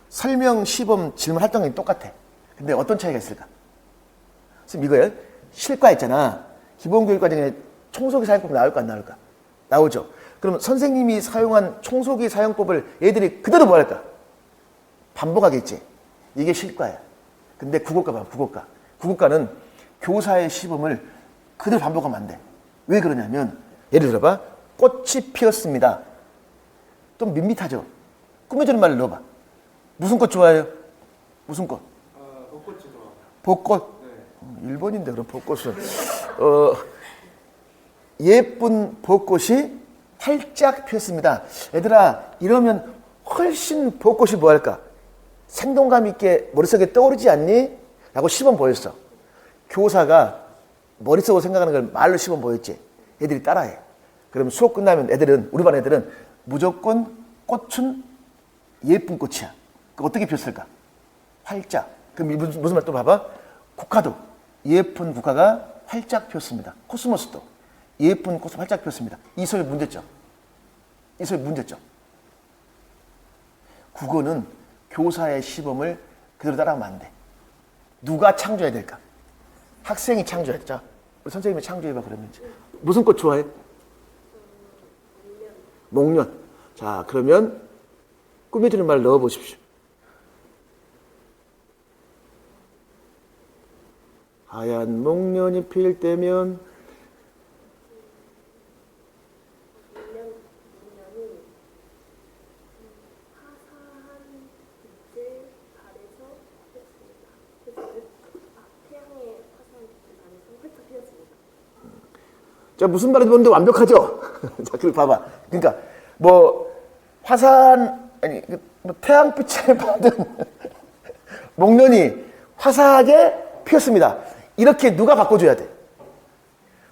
설명, 시범, 질문, 활동이 똑같아. 근데 어떤 차이가 있을까? 선생님 이거예요. 실과 있잖아. 기본교육과정에 청소기 사용법 나올까 안 나올까? 나오죠. 그럼 선생님이 사용한 청소기 사용법을 애들이 그대로 뭐 할까? 반복하겠지. 이게 실과야. 근데 국어과 봐, 국어과. 국어과는 교사의 시범을 그대로 반복하면 안 돼. 왜 그러냐면 예를 들어봐. 꽃이 피었습니다. 좀 밋밋하죠? 꾸며주는 말을 넣어봐. 무슨 꽃 좋아해요? 무슨 꽃? 벚꽃이 좋아. 벚꽃? 네. 1번인데 그럼 벚꽃은 예쁜 벚꽃이 활짝 피었습니다. 얘들아 이러면 훨씬 벚꽃이 뭐할까? 생동감 있게 머릿속에 떠오르지 않니? 라고 시범 보였어. 교사가 머릿속으로 생각하는 걸 말로 시범 보였지. 애들이 따라해. 그럼 수업 끝나면 애들은 우리 반 애들은 무조건 꽃은 예쁜 꽃이야. 그 어떻게 피었을까? 활짝. 그럼 무슨 말 또 봐봐. 국화도 예쁜 국화가 활짝 피었습니다. 코스모스도 예쁜 꽃이 활짝 피었습니다. 이 소리 문제점. 이 소리 문제점. 국어는 교사의 시범을 그대로 따라하면 안 돼. 누가 창조해야 될까? 학생이 창조해야 돼. 자, 우리 선생님이 창조해봐 그러면. 무슨 꽃 좋아해? 목련. 자, 그러면 꾸며주는 말 넣어보십시오. 하얀 목련이 필 때면 목련이 화사한 빛을 발해서 피었습니다. 그래서 태양의 화사한 빛을 발해서 활짝 피었습니다. 자, 무슨 말인지 모르는데 완벽하죠? 자, 그리고 봐봐. 그러니까 뭐 화사한 아니 뭐 태양빛을 받은 목련이 화사하게 피었습니다. 이렇게 누가 바꿔줘야 돼?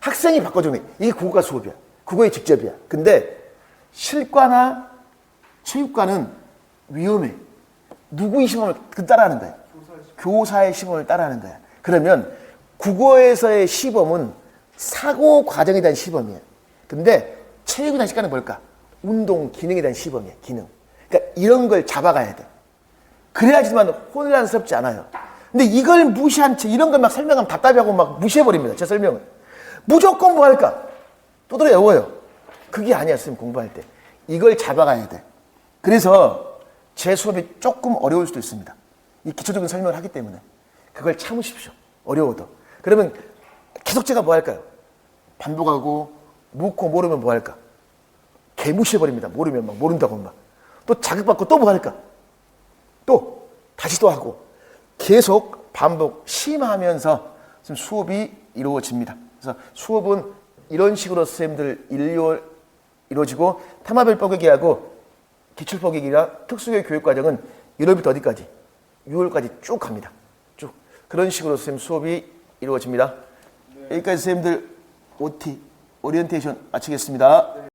학생이 바꿔주면 이게 국어과 수업이야. 국어의 직접이야. 근데 실과나 체육과는 위험해. 누구의 시범을 따라하는 거야? 교사의 시범을 따라하는 거야. 그러면 국어에서의 시범은 사고 과정에 대한 시범이야. 근데 체육이나 실과는 뭘까? 운동, 기능에 대한 시범이야. 기능. 그러니까 이런 걸 잡아가야 돼. 그래야지만 혼란스럽지 않아요. 근데 이걸 무시한 채 이런 걸 막 설명하면 답답해하고 막 무시해버립니다. 제 설명을. 무조건 뭐 할까? 또들어 외워요. 그게 아니야, 선생님 공부할 때. 이걸 잡아가야 돼. 그래서 제 수업이 조금 어려울 수도 있습니다. 이 기초적인 설명을 하기 때문에. 그걸 참으십시오. 어려워도. 그러면 계속 제가 뭐 할까요? 반복하고 묻고 모르면 뭐 할까? 개무시해버립니다. 모르면 막 모른다고 막. 또 자극받고 또 뭐 할까? 또 다시 또 하고. 계속 반복 심화하면서 지금 수업이 이루어집니다. 그래서 수업은 이런 식으로 선생님들 이루어지고 테마별 뻐개기하고 기출 뻐개기랑 특수교육 교육과정은 1월부터 어디까지? 6월까지 쭉 갑니다. 쭉. 그런 식으로 선생님 수업이 이루어집니다. 여기까지 선생님들 OT, 오리엔테이션 마치겠습니다.